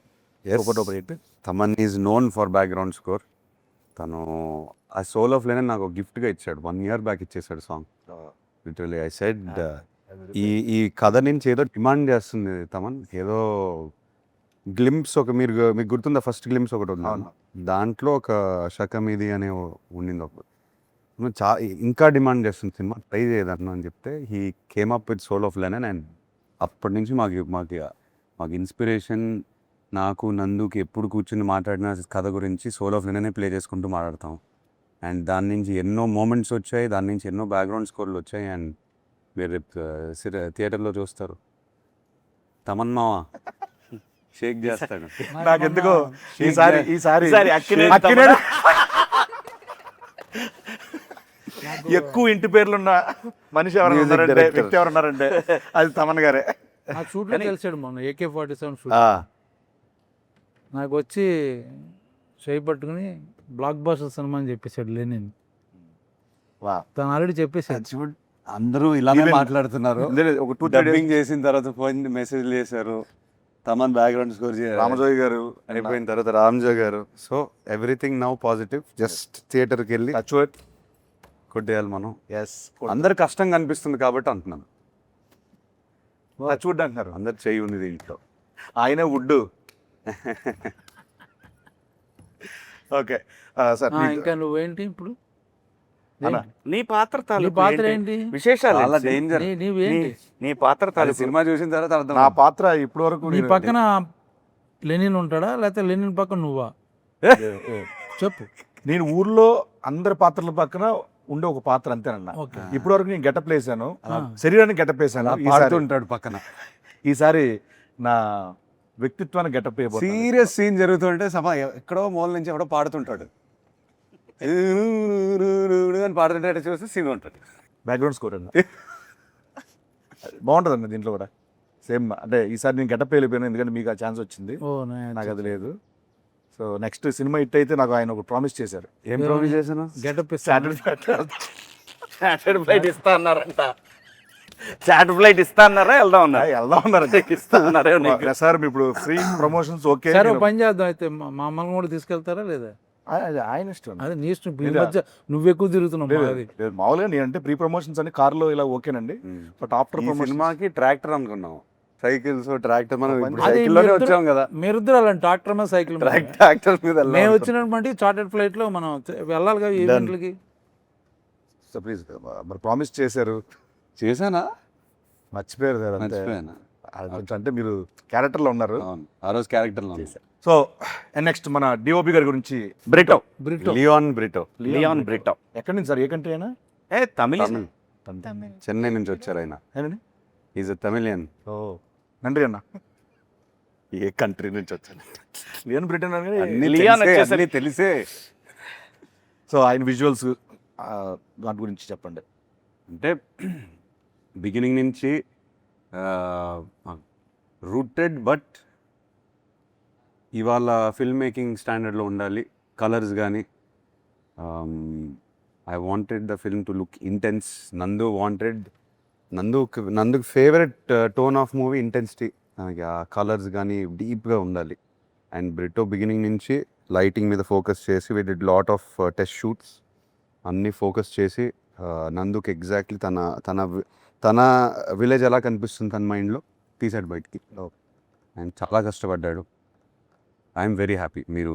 Thaman is known for background score. తను ఆ సోల్ ఆఫ్ లెనిన్ నాకు గిఫ్ట్గా ఇచ్చాడు, 1 year బ్యాక్ ఇచ్చేసాడు సాంగ్. లిటరలీ ఐ సెడ్, ఈ కథ నుంచి ఏదో డిమాండ్ చేస్తుంది తమన్, ఏదో గ్లింప్స్ మీకు గుర్తుందా, ఫస్ట్ గ్లింప్స్ ఒకటి ఉంది, దాంట్లో ఒక శకమిది అనే ఉండింది ఒకటి, ఇంకా డిమాండ్ చేస్తుంది సినిమా, ట్రై చేయదన్న అని చెప్తే he came up with soul of Lenin. And అప్పటి నుంచి మాకు ఇన్స్పిరేషన్. నాకు నందుకి ఎప్పుడు కూర్చుని మాట్లాడిన కథ గురించి సోల్ ఆఫ్ లెనినే ప్లే చేసుకుంటూ మాట్లాడతాం. అండ్ దాని నుంచి ఎన్నో మూమెంట్స్ వచ్చాయి, దాని నుంచి ఎన్నో బ్యాక్గ్రౌండ్ స్కోర్లు వచ్చాయి. అండ్ మీరు థియేటర్లో చూస్తారు, తమన్ మావ షేక్ చేస్తాడు. నాకు ఎందుకో ఈసారి ఎక్కువ ఇంటి పేర్లున్న మనిషి ఎవరు ఉన్నారంటే, వ్యక్తి ఎవరు ఉన్నారంటే అది తమన్ గారే. ఆ షూట్లో తెలిసాడు మొన్న AK-47 షూట్. నాకు వచ్చి చేయి పట్టుకుని బ్లాక్ బాస్టర్ సినిమా అని చెప్పేశాడు లెనిన్. తను ఆల్రెడీ చెప్పేశాడు. అందరూ ఇలానే మాట్లాడుతున్నారు. ఒక 2-3 డబ్బింగ్ చేసిన తర్వాత ఫోన్ మెసేజ్ చేశారు, తమన్ బ్యాక్గ్రౌండ్ స్కోర్ రామజోయ్ గారు అయిపోయిన తర్వాత రామ్జోయ్ గారు. So everything now positive. Just థియేటర్కి వెళ్ళి కొట్టేయాలి మనం. అందరు కష్టంగా అనిపిస్తుంది కాబట్టి అంటున్నాను. టచ్వుడ్ అంటున్నారు, అందరు చేయి ఉంది దీంట్లో. ఆయన వుడ్. ఓకే సార్, ఇంకా నువ్వేంటి ఇప్పుడు అన్న, నీ పాత్ర నీ తాలూకు పాత్ర ఏంటి? ఏంటి? విశేషాలు చాలా ఏంటి? డేంజర్. నీవేంటి? నీ పాత్ర అది తాలూకు సినిమా చూసిన తర్వాత అర్థం నా పాత్ర ఇప్పటి వరకు నీ పక్కన లెనిన్ ఉంటాడా లేకపోతే లెనిన్ పక్కన నువ్వా? చెప్పు. నేను ఊర్లో అందరి పాత్రల పక్కన ఉండే ఒక పాత్ర అంతేనన్న. ఓకే. ఇప్పటి వరకు నేను గెటప్ వేసాను, ఆ. శరీరాన్ని గెటప్ వేసాను. అలా పాడుతుంటాడు పక్కన. ఈసారి నా వ్యక్తిత్వాన్ని గెటప్ వేయబోతున్నాను. సీరియస్ సీన్ జరుగుతుంటే ఎక్కడో మూల నుంచి ఎవడో పాడుతుంటాడు అని పాడుతుంటే చూస్తే సీన్ ఉంటుంది. బ్యాక్గ్రౌండ్ స్కోర్ అండి. బాగుంటుందండి దీంట్లో కూడా సేమ్. అంటే ఈసారి నేను గెటప్ వెళ్ళిపోయాను ఎందుకంటే మీకు ఆ ఛాన్స్ వచ్చింది, ఓ నాకు అది లేదు. సో నెక్స్ట్ సినిమా హిట్ అయితే నాకు ఆయన ఒక ప్రామిస్ చేశారు. ఏం ప్రామిస్ చేశాను? గెటప్ చార్టెడ్ ఫ్లైట్ ఇస్తా అన్నారంట. చార్టెడ్ ఫ్లైట్ ఇస్తా అన్నారా? వెళ్దాం అన్నారు. వెళ్దాం ఉన్నారు. ఇస్తా అన్నారే నీకు? సార్ ఇప్పుడు ఫ్రీ ప్రమోషన్స్ ఓకే. సరే ఓ పని చేద్దాం అయితే, మా అమ్మని కూడా తీసుకెళ్తారా లేదా? ఆయన ఇష్టం. అదే నీ ఇష్టం. ఈ మధ్య నువ్వు ఎక్కువ తిరుగుతున్నావు. లేదు, మాది. లేదు, మామూలుగా నేనంటే ప్రీ ప్రమోషన్స్ అని కార్లో ఇలా ఓకేనండి. బట్ ఆఫ్టర్ ఈ ప్రమోషన్ సినిమాకి ట్రాక్టర్ అనుకున్నాం, సైకిల్స్ ట్రాక్టర్. మనం ఇప్పుడు అది సైకిల్లోనే వచ్చాం కదా. మీరిద్దరు అలాంటి ట్రాక్టర్ మీద సైకిల్ మీద. ట్రాక్టర్ మీద మేము వచ్చినటువంటి చార్టెడ్ ఫ్లైట్ లో మనం వెళ్ళాలి కదా ఈవెంట్లకి. సో ప్లీజ్ మరి ప్రామిస్ చేశారు, చేశానా? మర్చిపోయారు సార్. అంతే. మర్చిపోయానా? అది కొంచెం అంటే మీరు క్యారెక్టర్లో ఉన్నారు. అవును, ఆ రోజు క్యారెక్టర్లో సో నెక్స్ట్ మన డిఓపి గారి గురించి. Brito. Brito. Leon Brito. Leon Brito. ఎక్కడి నుంచి సార్? ఏ కంట్రీ అయినా? తమిళ. Tamil. చెన్నై నుంచి వచ్చారు ఆయన. ఏనండి? Is a Tamilian. ఓ నండ్రి అన్న. ఏ కంట్రీ నుంచి వచ్చాను? లియన్ బ్రిటన్ అని. లియాన్ తెలిసే, వచ్చేసరికి- అన్నీ తెలిసే. సో ఆయన విజువల్స్ దాని గురించి చెప్పండి. అంటే బిగినింగ్ నుంచి రూటెడ్, బట్ ఇవాళ ఫిల్మ్ మేకింగ్ స్టాండర్డ్లో ఉండాలి. కలర్స్ కానీ I wanted the film to look intense. నందుకు favourite tone of movie intensity. మనకి ఆ కలర్స్ కానీ డీప్గా ఉండాలి. అండ్ బ్రిటో బిగినింగ్ నుంచి లైటింగ్ మీద ఫోకస్ చేసి we did lot of test shoots అన్నీ ఫోకస్ చేసి నందుకు ఎగ్జాక్ట్లీ తన విలేజ్ ఎలా కనిపిస్తుంది తన మైండ్లో తీసాడు బయటికి. అండ్ చాలా కష్టపడ్డాడు. I'm very happy. మీరు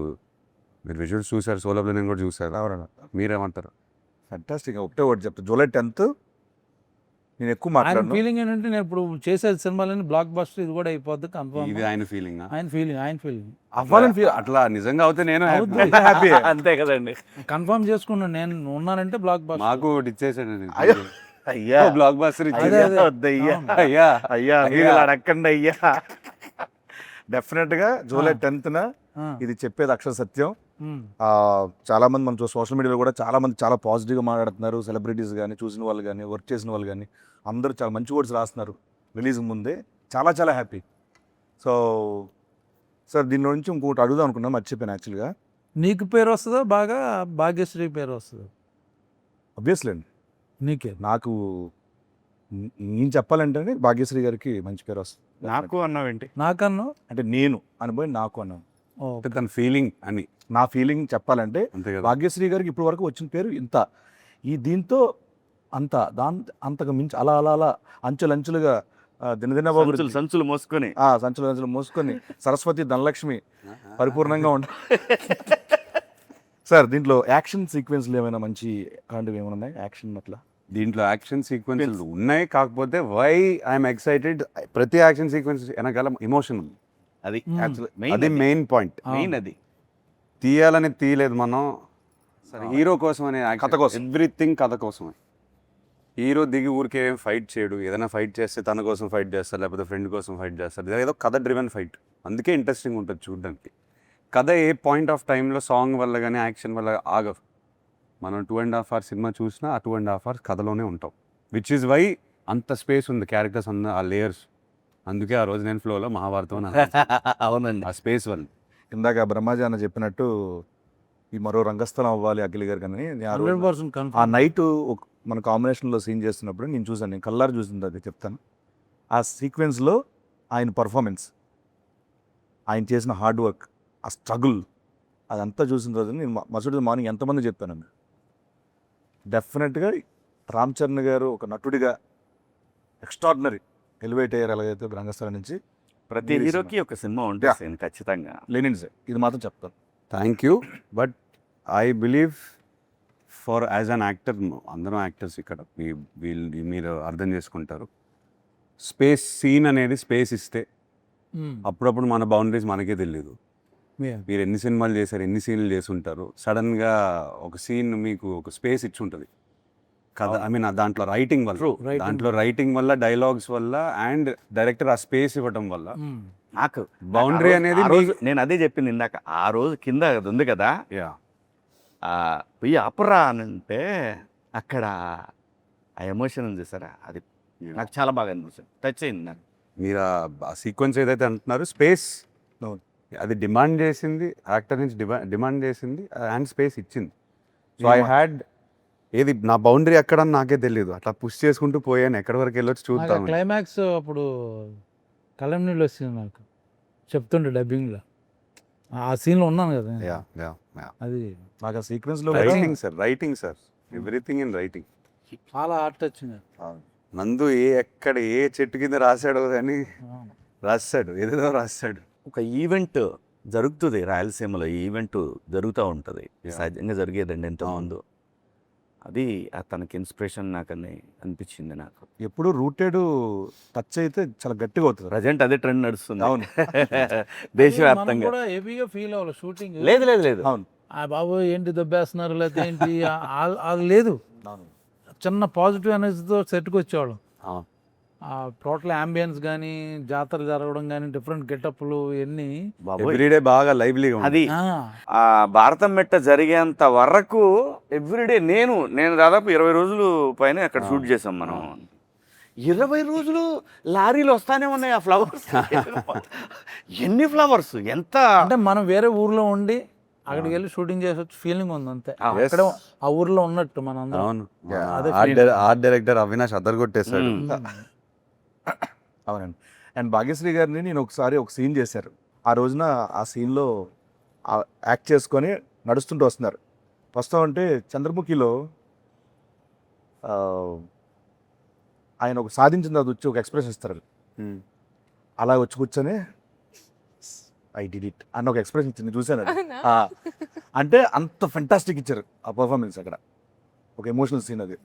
విజువల్స్ చూసారు, సోలో ప్లేన్ కూడా చూసారు. అవునన్నా, మీరేమంటారు? ఫ్యాంటాస్టిక్. ఒకటే ఒకటి చెప్తా, జూలై 10th నేను ఎక్కువ ఆయన మాట్లాడను. ఫీలింగ్ ఏంటంటే నేను ఇప్పుడు చేసే సినిమాలని బ్లాక్ బస్టర్ ఇది కూడా అయిపోద్ది కన్ఫర్మ్. ఇది ఆయన ఫీలింగ్. ఆయన ఫీలింగ్ అవ్వాలని ఫీల్ అట్లా నిజంగా అవుతే నేను హ్యాపీ. అంతే కదండి. కన్ఫర్మ్ చేసుకున్నాను. నేను ఉన్నానంటే బ్లాక్ బస్టర్. మాకు ఒకటి ఇచ్చేసాడు. అయ్యో, అయ్యా బ్లాక్ బాస్టర్ అదే, ఇచ్చేది. అదే. వద్దయ్యా, అయ్యా అయ్యా మీరు ఇలా అడగండి అయ్యా. డెఫినెట్ గా జూలై 10th ఇది చెప్పేది అక్షర సత్యం. చాలా మంది మనం సోషల్ మీడియాలో కూడా చాలా మంది చాలా పాజిటివ్గా మాట్లాడుతున్నారు. సెలబ్రిటీస్ కానీ, చూసిన వాళ్ళు కానీ, వర్క్ చేసిన వాళ్ళు కానీ అందరూ చాలా మంచి వర్డ్స్ రాస్తున్నారు రిలీజ్ ముందే. చాలా చాలా హ్యాపీ. సో సార్ దీని నుంచి ఇంకొకటి అడుగుదాం అనుకున్నా, మర్చిపోయాను యాక్చువల్గా. నీకు పేరు వస్తుందా బాగా, భాగ్యశ్రీ పేరు వస్తుందా? అబ్వియస్లీ అండి, నీకే. నాకు నేను చెప్పాలంటే భాగ్యశ్రీ గారికి మంచి పేరు వస్తుంది. నాకు అన్నావేంటి? నాకన్నా అంటే నేను అనుభవం నాకు అన్నాను. అంటే తన ఫీలింగ్ అని నా ఫీలింగ్ చెప్పాలంటే అంతే కదా. భాగ్యశ్రీ గారికి ఇప్పటి వరకు వచ్చిన పేరు ఇంత, ఈ దీంతో అంత అంతకు మించి అలా అలా అలా అంచులంచులుగా దినదిన బాబు సంచులు మోసుకొని సంచులు మోసుకొని సరస్వతి ధనలక్ష్మి పరిపూర్ణంగా ఉంటాయి. సార్ దీంట్లో యాక్షన్ సీక్వెన్స్లు ఏమైనా మంచి అలాంటివి ఏమైనా ఉన్నాయి? యాక్షన్ అట్లా దీంట్లో యాక్షన్ సీక్వెన్సెస్ ఉన్నాయి, కాకపోతే వై ఐఎమ్ ఎక్సైటెడ్, ప్రతి యాక్షన్ సీక్వెన్స్ వెనకాల ఎమోషన్ ఉంది. అది అది మెయిన్ పాయింట్. మెయిన్ అది తీయాలని తీయలేదు మనం, హీరో కోసం అనే కథ కోసం. ఎవ్రీథింగ్ కథ కోసమే. హీరో దిగి ఊరికే ఫైట్ చేయడు. ఏదైనా ఫైట్ చేస్తే తన కోసం ఫైట్ చేస్తారు, లేకపోతే ఫ్రెండ్ కోసం ఫైట్ చేస్తారు. ఏదో కథ డ్రివెన్ ఫైట్, అందుకే ఇంట్రెస్టింగ్ ఉంటుంది చూడడానికి. కథ ఏ పాయింట్ ఆఫ్ టైంలో సాంగ్ వల్ల కానీ యాక్షన్ వల్ల ఆగవు. మనం 2.5 hours సినిమా చూసినా ఆ 2.5 hours కథలోనే ఉంటాం. విచ్ ఈజ్ వై అంత స్పేస్ ఉంది క్యారెక్టర్స్ అన్న ఆ లేయర్స్. అందుకే ఆ రోజు నేను ఫ్లోలో మహాభారతం అవునండి. ఆ స్పేస్ వల్ల. ఇందాక బ్రహ్మాజీ అన్న చెప్పినట్టు ఈ మరో రంగస్థలం అవ్వాలి అఖిల్ గారు కానీ ఆ రోజు 100% ఆ కన్ఫర్మ్. నైట్ మన కాంబినేషన్లో సీన్ చేస్తున్నప్పుడు నేను చూసాను, నేను కల్లారు చూసింది అది చెప్తాను. ఆ సీక్వెన్స్లో ఆయన పర్ఫార్మెన్స్, ఆయన చేసిన హార్డ్ వర్క్, ఆ స్ట్రగుల్ అదంతా చూసిన రోజు నేను మరుసటి మార్నింగ్ ఎంతమంది చెప్పానండి. డెఫినెట్గా రామ్ చరణ్ గారు ఒక నటుడిగా ఎక్స్ట్రాడినరీ ఎలివేట్ అయ్యారు. ఎలాగైతే రంగస్థలం నుంచి ప్రతి హీరోకి ఒక సినిమా ఉంటుంది ఖచ్చితంగా. లెనిన్స్ ఇది మాత్రం చెప్తాను. Thank you. But I believe for as an actor, అందరం యాక్టర్స్ ఇక్కడ వీళ్ళు మీరు అర్థం చేసుకుంటారు. సీన్ అనేది స్పేస్ ఇస్తే అప్పుడప్పుడు మన బౌండరీస్ మనకే తెలియదు. మీరు ఎన్ని సినిమాలు చేశారు, ఎన్ని సీన్లు చేసి ఉంటారు, సడన్గా ఒక సీన్ మీకు ఒక స్పేస్ ఇచ్చి ఉంటుంది కదా. ఐ మీన్ దాంట్లో రైటింగ్ వల్ల డైలాగ్స్ వల్ల అండ్ డైరెక్టర్ ఆ స్పేస్ ఇవ్వడం వల్ల నాకు బౌండరీ అనేది నేను అదే చెప్పింది ఇందాక. ఆ రోజు కింద అది ఉంది కదా, యా పోయి అపరా అని అంటే అక్కడ ఆ ఎమోషన్ ఉంది చూసారా, అది నాకు చాలా బాగా అనిపిస్తుంది, టచ్ అయింది నాకు. మీరు ఆ సీక్వెన్స్ ఏదైతే అంటున్నారో స్పేస్ అది డిమాండ్ చేసింది, యాక్టర్ నుంచి డిమాండ్ చేసింది అండ్ స్పేస్ ఇచ్చింది. సో ఐ హ్యాడ్ ఏది నా బౌండరీ ఎక్కడ అని నాకే తెలియదు, అట్లా పుష్ చేసుకుంటూ పోయాను, ఎక్కడి వరకు వెళ్ళొచ్చు చూద్దాం. క్లైమాక్స్ అప్పుడు కలం నీళ్ళు వచ్చింది నాకు, చెప్తుండే డబ్బింగ్లో ఆ సీన్లో ఉన్నాను కదా. అది నాకు ఆ సీక్వెన్స్లో writing sir everything in writing. చాలా ఆర్ట్ వచ్చింది. నందు ఎక్కడ ఏ చెట్టు కింద రాశాడో అని రాశాడు, ఏదేదో రాశాడు. ఒక ఈవెంట్ జరుగుతుంది రాయలసీమలో, ఈ ఈవెంట్ జరుగుతూ ఉంటుంది, సహజంగా జరిగేదండి ఎంతోమంది. అది తనకి ఇన్స్పిరేషన్ నాకు అని అనిపించింది. నాకు ఎప్పుడు రూటెడ్ టచ్ అయితే చాలా గట్టిగా అవుతుంది. ప్రజెంట్ అదే ట్రెండ్ నడుస్తుంది. అవును. దేశవ్యాప్తంగా కూడా హెవీగా ఫీల్ అవ్వాలి షూటింగ్. లేదు లేదు లేదు. అవును. ఆ బాబు ఏంటి దొబ్బేస్తున్నారు లేకపోతే ఏంటి అది లేదు. చిన్న పాజిటివ్ ఎనర్జీతో సెట్కి వచ్చేవాళ్ళం. ఆ టోటల్ అంబియన్స్ కానీ, జాతర జరగడం కానీ, డిఫరెంట్ గెటప్లు ఇవన్నీ ఎవ్రీడే బాగా లైవ్లీగా అది ఆ భారతం మెట్ట జరిగేంత వరకు ఎవ్రీడే నేను దాదాపు 20 రోజులు పైన అక్కడ షూట్ చేసాం మనం. 20 రోజులు లారీలు వస్తానే ఉన్నాయి ఆ ఫ్లవర్స్. ఎన్ని ఫ్లవర్స్, ఎంత అంటే మనం వేరే ఊర్లో ఉండి అక్కడికి వెళ్ళి షూటింగ్ చేసి వచ్చి ఫీలింగ్ ఉంది అంతే. అక్కడ ఆ ఊర్లో ఉన్నట్టు మన అందరం. అవును. ఆర్ట్ డైరెక్టర్ అవినాష్ అద్దరుగొట్టేశాడు. అవునండి. అండ్ భాగ్యశ్రీ గారిని నేను ఒకసారి ఒక సీన్ చేశారు. ఆ రోజున ఆ సీన్లో యాక్ట్ చేసుకొని నడుస్తుంటూ వస్తున్నారు. వస్తామంటే చంద్రముఖిలో ఆయన ఒక సాధించిన తర్వాత వచ్చి ఒక ఎక్స్ప్రెషన్ ఇస్తారు. అలా వచ్చి కూర్చొని ఐ డిడ్ ఇట్ అన్న ఒక ఎక్స్ప్రెషన్ ఇచ్చింది, చూశాను. అంటే అంత ఫెంటాస్టిక్ ఇచ్చారు ఆ పర్ఫార్మెన్స్. అక్కడ ఒక ఎమోషనల్ సీన్ అది.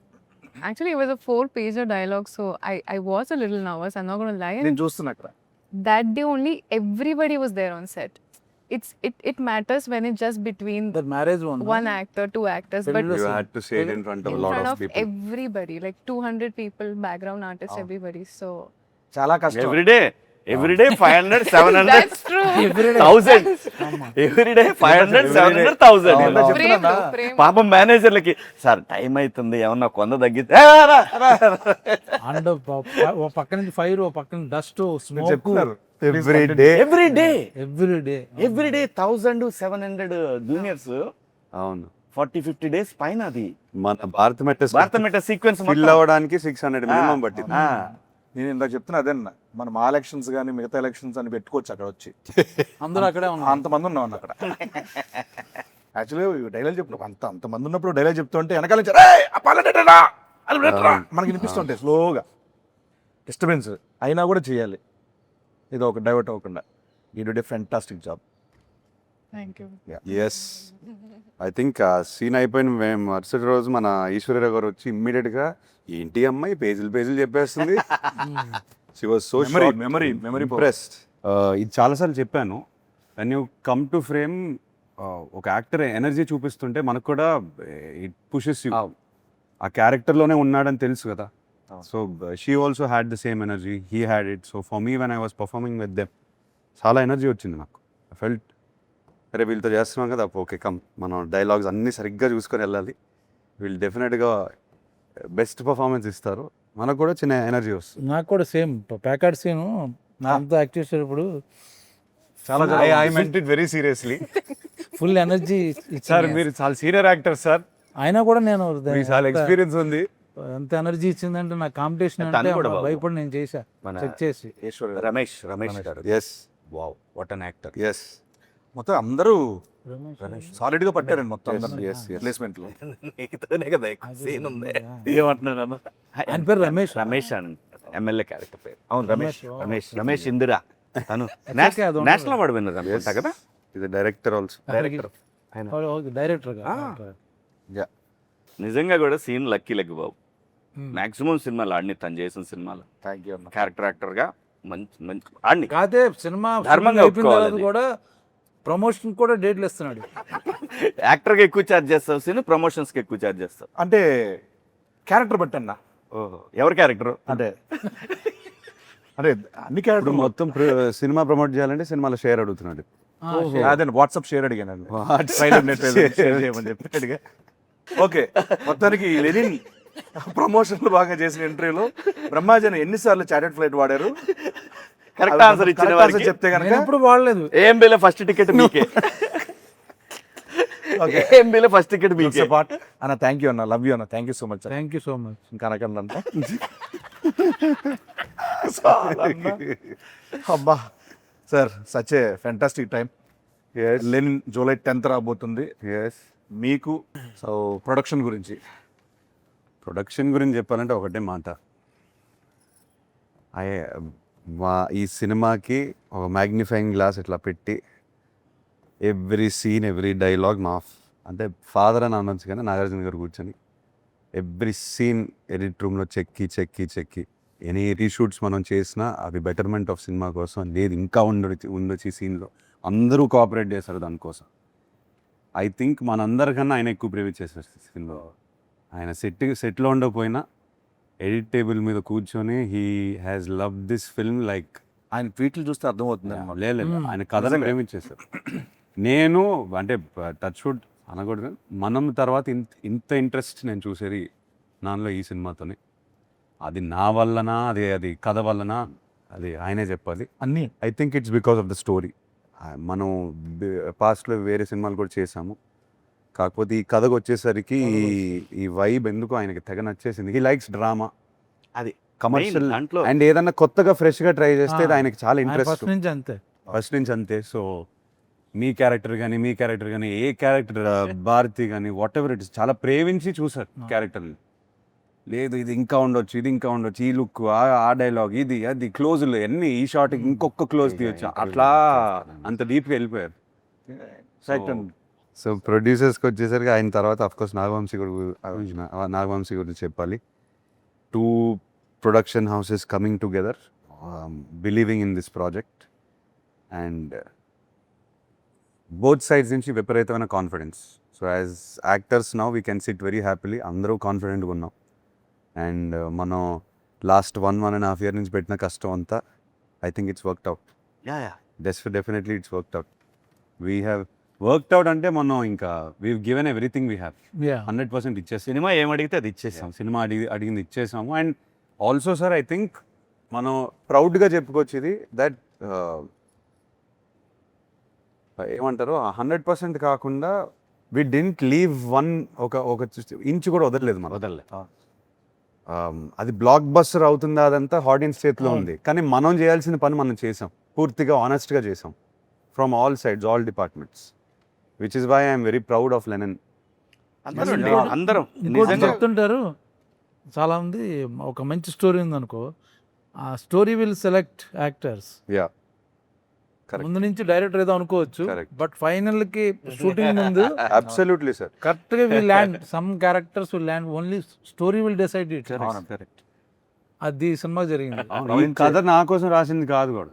Actually, it was a 4-pager dialogue, so I was a little nervous. I'm not going to lie. And నేను చూస్తున్నా అక్కడ. that day only, everybody was there on set. It matters when it's just between that marriage one actor, 2 actors, but You had to say it in front of a in lot front of of people. everybody, like 200 people, background artists, everybody. So చాలా కష్టం. Everyday 500, 700, that's true. 1000. Everyday 500, 700, 1000. Frame, frame. పాపం మేనేజర్లకి sir time అవుతుంది, ఏమన్నా కొంద తగ్గితే and ఓ పక్క నుంచి fire, ఓ పక్క నుంచి డస్ట్, స్మోక్. చెప్తున్నారు ఎవ్రీడే 1000, 700 జూనియర్స్. అవును. 40-50 days పైన అది మన భారత మెట్ట సీక్వెన్స్ ఫిల్ అవ్వడానికి 600 మినిమం పట్టింది. నేను ఇందాక చెప్తున్నా అదేనా, మనం ఆ ఎలక్షన్స్ కానీ మిగతా ఎలక్షన్స్ అని పెట్టుకోవచ్చు అక్కడ వచ్చి. అందరూ అక్కడే ఉన్నారు. అంతమంది ఉన్నాం అక్కడ. యాక్చువల్లీ డైలాగ్ చెప్పు అంతమంది ఉన్నప్పుడు డైలాగ్ చెప్తుంటే వెనకాల నుంచి మనకి వినిపిస్తుంటాయి స్లోగా, డిస్టర్బెన్స్ అయినా కూడా చేయాలి, ఇది ఒక డైవర్ట్ అవ్వకుండా. You did a fantastic job. Thank you. Yes, I think ఆ సీన్ అయిపోయిన మరుసటి రోజు మన ఈశ్వర్య గారు వచ్చి ఇమ్మీడియట్గా ఏంటి అమ్మాయి పేజీలు చెప్పేస్తుంది. She was so memory impressed. ఇది చాలాసార్లు చెప్పాను, when you come to frame ఒక యాక్టర్ ఎనర్జీ చూపిస్తుంటే మనకు కూడా ఇట్ పుషెస్ యూ. ఆ క్యారెక్టర్లోనే ఉన్నాడని తెలుసు కదా. So she also had the same energy, he had it. So for me when I was performing with them చాలా ఎనర్జీ వచ్చింది నాకు. ఐ ఫెల్ట్ అరే వీళ్ళతో చేస్తున్నాం కదా, ఓకే కమ్ మనం డైలాగ్స్ అన్నీ సరిగ్గా చూసుకొని వెళ్ళాలి, వీళ్ళు డెఫినెట్గా బెస్ట్ పర్ఫార్మెన్స్ ఇస్తారు, మనకు కూడా చిన్న ఎనర్జీ వస్తుంది. నాకు కూడా సేమ్ ప్యాకార్డ్ సీన్ అంతా యాక్ట్ చేసేటప్పుడు చాలా I meant it very seriously. Full energy sir మీరు చాలా సీనియర్ యాక్టర్ సార్, అయినా కూడా నేను చాలా ఎక్స్పీరియన్స్ ఉంది. ఎంత ఎనర్జీ ఇచ్చిందంటే నా కాంపిటీషన్ అంటే భయపడి నేను చేశా చెక్ చేసి. రమేష్ గారు. Yes, wow, what an actor. Yes, మొత్తం అందరూ సాలిడ్ గా పట్టారండి మొత్తం ప్లేస్మెంట్ లో. నీతోనే కదా ఎక్కువ సీన్ ఉంది. ఏమంటున్నాను, ఆయన పేరు రమేష్ అని ఎమ్మెల్యే క్యారెక్టర్ పేరు. అవును, రమేష్ ఇందిరా. తను అది నేషనల్ అవార్డు విన్నర్ అనుకుంటా కదా. ఇది డైరెక్టర్ ఆల్సో. Director director. నిజంగా కూడా సీన్ లక్కీ లెగ్ బాబు. మాక్సిమం సినిమాలు ఆడిని, తను చేసిన సినిమాలు థ్యాంక్ యూ అన్న. క్యారెక్టర్ యాక్టర్గా మంచి మంచి ఆడిని. కాదే సినిమా ధర్మంగా అయిపోయిన తర్వాత ఒప్పుకోవాలి. కూడా ప్రమోషన్ కూడా డేట్లు ఇస్తున్నాడు. యాక్టర్గా ఎక్కువ ఛార్జ్ చేస్తావు సీన్, ప్రమోషన్స్కి ఎక్కువ ఛార్జ్ చేస్తావు. అంటే క్యారెక్టర్ బట్టి అన్న, ఓహో, ఎవరి క్యారెక్టర్? అంటే అంటే అన్ని ఇప్పుడు క్యారెక్టర్ మొత్తం సినిమా ప్రమోట్ చేయాలంటే సినిమాలో షేర్ అడుగుతున్నాడు. అదే వాట్సాప్ షేర్ అడిగాను ట్రైలర్ నెట్ షేర్ చేయమని చెప్పి అడిగా. ఓకే, మొత్తానికి లెనిన్ ప్రమోషన్లు బాగా చేసిన ఇంటర్వ్యూలో బ్రహ్మాజన్ ఎన్నిసార్లు చార్టెడ్ ఫ్లైట్ వాడారు కరెక్ట్ ఆన్సర్ ఇచ్చిన Correct వారికి answer చెప్తే కనుక నేను ఎప్పుడు వాడలేదు. ఏం బిల్ ఫస్ట్ టికెట్ మీకే. ఓకే ఏం బిల్ ఫస్ట్ టికెట్ మీకే. పార్ట్ అన్న. థ్యాంక్ యూ అన్న, లవ్ యూ అన్న, thank you so much. Thank you so much. ఇంకా అనకండి అబ్బా sir, such a fantastic time. Lenin July 10th రాబోతుంది. ఎస్. మీకు సో ప్రొడక్షన్ గురించి ప్రొడక్షన్ గురించి చెప్పాలంటే ఒకటే మాట. ఈ సినిమాకి ఒక మ్యాగ్నిఫైయింగ్ గ్లాస్ ఇట్లా పెట్టి ఎవ్రీ సీన్ ఎవ్రీ డైలాగ్ అంటే ఫాదర్ అని అనొచ్చు కానీ నాగార్జున గారు కూర్చొని ఎవ్రీ సీన్ ఎడిట్ రూమ్లో చెక్కి ఎనీ రీషూట్స్ మనం చేసినా అవి బెటర్మెంట్ ఆఫ్ సినిమా కోసం. లేదు ఇంకా ఉండొచ్చు ఈ సీన్లో, అందరూ కోఆపరేట్ చేశారు దానికోసం. ఐ థింక్ మనందరికన్నా ఆయన ఎక్కువ ప్రేమించేశారు సినిమాలో. ఆయన సెట్లో ఉండకపోయినా ఎడిట్ టేబుల్ మీద కూర్చొని he has love this film like ఆయన ట్వీట్లు చూస్తే అర్థమవుతుంది అన్నమాట. లేదు ఆయన కథను ప్రేమించేశారు. నేను అంటే టచ్ వుడ్ అనకూడదు, మనం తర్వాత ఇంత ఇంట్రెస్ట్ నేను చూసేది నాలో ఈ సినిమాతోనే. అది నా వల్లనా, అది కథ వల్లనా, అది ఆయనే చెప్పాలి. అన్నీ I think it's because of the story. మనం పాస్ట్లో వేరే సినిమాలు కూడా చేసాము, కాకపోతే ఈ కథకు వచ్చేసరికి ఈ వైబ్ ఎందుకు ఆయనకి తెగ నచ్చేసింది. హీ లైక్స్ డ్రామా, అది కమర్షియల్, దాంట్లో అండ్ ఏదన్నా కొత్తగా ఫ్రెష్గా ట్రై చేస్తే అది ఆయనకి చాలా ఇంట్రెస్ట్ ఫస్ట్ నుంచి అంతే. ఫస్ట్ నుంచి అంతే. సో మీ క్యారెక్టర్ కానీ ఏ క్యారెక్టర్ భారతి కానీ వాట్ ఎవర్ ఇట్ ఇస్ చాలా ప్రేమించి చూసారు క్యారెక్టర్ని. లేదు ఇది ఇంకా ఉండొచ్చు, ఈ లుక్, ఆ డైలాగ్, ఇది అది క్లోజ్లు అన్ని, ఈ షార్ట్ ఇంకొక క్లోజ్ తీయొచ్చు, అట్లా అంత డీప్గా వెళ్ళిపోయారు. సో ప్రొడ్యూసర్స్కి వచ్చేసరికి ఆయన తర్వాత అఫ్కోర్స్ నాగవంశీ గురించి చెప్పాలి. 2 production houses coming together, believing in this project, and both sides నుంచి విపరీతమైన confidence. So as actors now we can SIT very happily, అందరూ కాన్ఫిడెంట్గా ఉన్నాం. అండ్ మనం లాస్ట్ 1.5 year నుంచి పెట్టిన కష్టం అంతా I think it's worked out. Definitely it's worked out. We have worked out అంటే మనం ఇంకా we given everything we have 100% ఇచ్చేసాం. సినిమా ఏం అడిగితే అది ఇచ్చేసాం. సినిమా అడిగింది ఇచ్చేసాము. And also sir I think మనం ప్రౌడ్గా చెప్పుకోవచ్చు ఇది, దట్ ఏమంటారు 100% కాకుండా వి డింట్ లీవ్ ఒక ఇంచు కూడా వదలలేదు మనం. అది బ్లాక్ బస్టర్ అవుతుందా అదంతా ఆడియన్స్ చేతిలో ఉంది, కానీ మనం చేయాల్సిన పని మనం చేసాం, పూర్తిగా ఆనెస్ట్గా చేసాం from all sides, all departments, which is why I'm very proud of Lenin. అందరం ఇంకోటి నిజంగా చెప్తుంటారు చాలా మంది, ఒక మంచి స్టోరీ ఉందనుకో, ఆ story will select actors. Yeah Correct. ముందు నుంచి డైరెక్టర్ ఏదో అనుకోవచ్చు, Correct. బట్ ఫైనల్ కి షూటింగ్ ముందు అబ్సల్యూట్లీ సార్. కరెక్ట్ గా will land, some characters will land, only story will decide it. అది సినిమా జరిగింది. ఈ కథ నా కోసం రాసింది కాదు కూడా,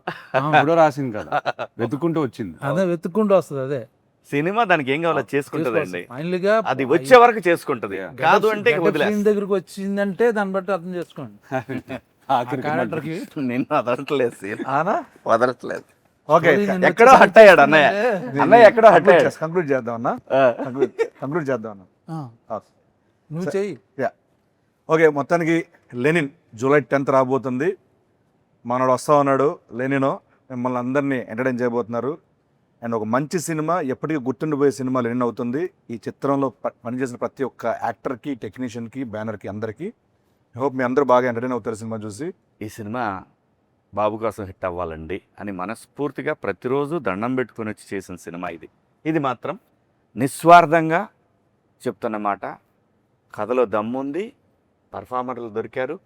కూడా రాసింది కదా, వెతుక్కుంటూ వచ్చింది. అదే వెతుక్కుంటూ వస్తుంది. అదే సినిమా దానికి ఏం కావాలో చేసుకుంటదండి, ఫైనల్ గా అది వచ్చే వరకు చేసుకుంటది. కాదు అంటే ఇక వదిలేస్తా. సీన్ దగ్గరికి వచ్చిందంటే దాన్ని బట్టి అర్థం చేసుకోండి. క్యారెక్టర్ కి నిన్ను వదలట్లేదు సీన్, ఆనా వదలట్లేదు. ఓకే, ఎక్కడో హట్ అయ్యాడు అన్నయ్య, అన్నయ్య ఎక్కడో హట్ అయ్యాడు. కంక్లూడ్ చేద్దాం అన్న, కంక్లూడ్ చేద్దాం అన్న. నువ్వు చెయ్యి. ఓకే, మొత్తానికి లెనిన్ జూలై 10th రాబోతుంది. మనోడు వస్తా ఉన్నాడు లెనిన్, మిమ్మల్ని అందరినీ ఎంటర్టైన్ చేయబోతున్నారు. అండ్ ఒక మంచి సినిమా, ఎప్పటికీ గుర్తుండిపోయే సినిమా లెనిన్ అవుతుంది. ఈ చిత్రంలో పనిచేసిన ప్రతి ఒక్క యాక్టర్కి, టెక్నీషియన్కి, బ్యానర్కి, అందరికీ హోప్ మీ అందరూ బాగా ఎంటర్టైన్ అవుతారు సినిమా చూసి. ఈ సినిమా బాబు కోసం హిట్ అవ్వాలండి అని మనస్ఫూర్తిగా ప్రతిరోజు దండం పెట్టుకొని వచ్చి చేసిన సినిమా ఇది. ఇది మాత్రం నిస్వార్థంగా చెప్తున్న మాట. కథలో దమ్ముంది, పర్ఫార్మర్లు దొరికారు,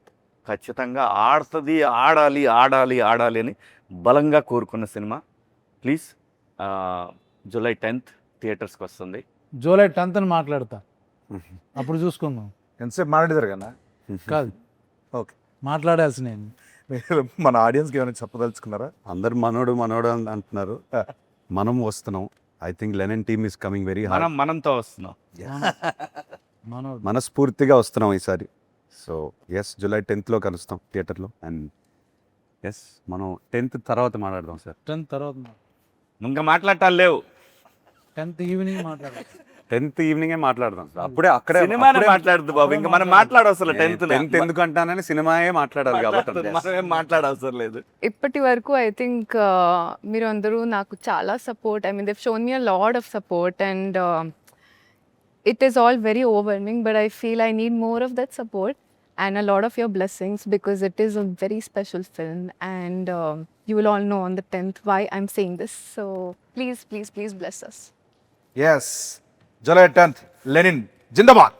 ఖచ్చితంగా ఆడుతుంది, ఆడాలి ఆడాలి ఆడాలి అని బలంగా కోరుకున్న సినిమా. ప్లీజ్ జూలై 10th థియేటర్స్కి వస్తుంది. జూలై 10th అని మాట్లాడతా. అప్పుడు చూసుకుందాం. ఎంతసేపు మాట్లాడేదారు కదా కాదు, ఓకే. మాట్లాడాల్సి నేను. మీరు మన ఆడియన్స్కి ఏమైనా చెప్పదలుచుకున్నారా? అందరు మనోడు మనోడు అని అంటున్నారు, మనం వస్తున్నాం. I think Lenin team is coming very hard. మనంతో వస్తున్నాం. మనోడు మనస్ఫూర్తిగా వస్తున్నాం ఈసారి. సో ఎస్, జూలై 10th కలుస్తాం థియేటర్లో. అండ్ ఎస్, మనం 10th తర్వాత మాట్లాడదాం సార్. 10th తర్వాత ఇంకా మాట్లాడటాలు లేవు. 10th ఈవినింగ్ మాట్లాడాలి. 10th ఈవినింగే మాట్లాడదాం సార్. అప్పుడే అక్కడే సినిమానే మాట్లాడదు బాబు, ఇంకా మనం మాట్లాడవసరం. 10th ఎందుకు అంటానని సినిమాయే మాట్లాడాలి కాబట్టి మనమేం మాట్లాడవసరం లేదు. ఇప్పటి వరకు ఐ థింక్ మీరు అందరూ నాకు చాలా support, I mean దెవ్ shown me a lot of support and it is all very overwhelming, but I feel I need more of that support and a lot of your blessings because it is a very special film and you will all know on the 10th why I'm saying this. So please, please, please bless us. Yes, July 10th Lenin Zindabad.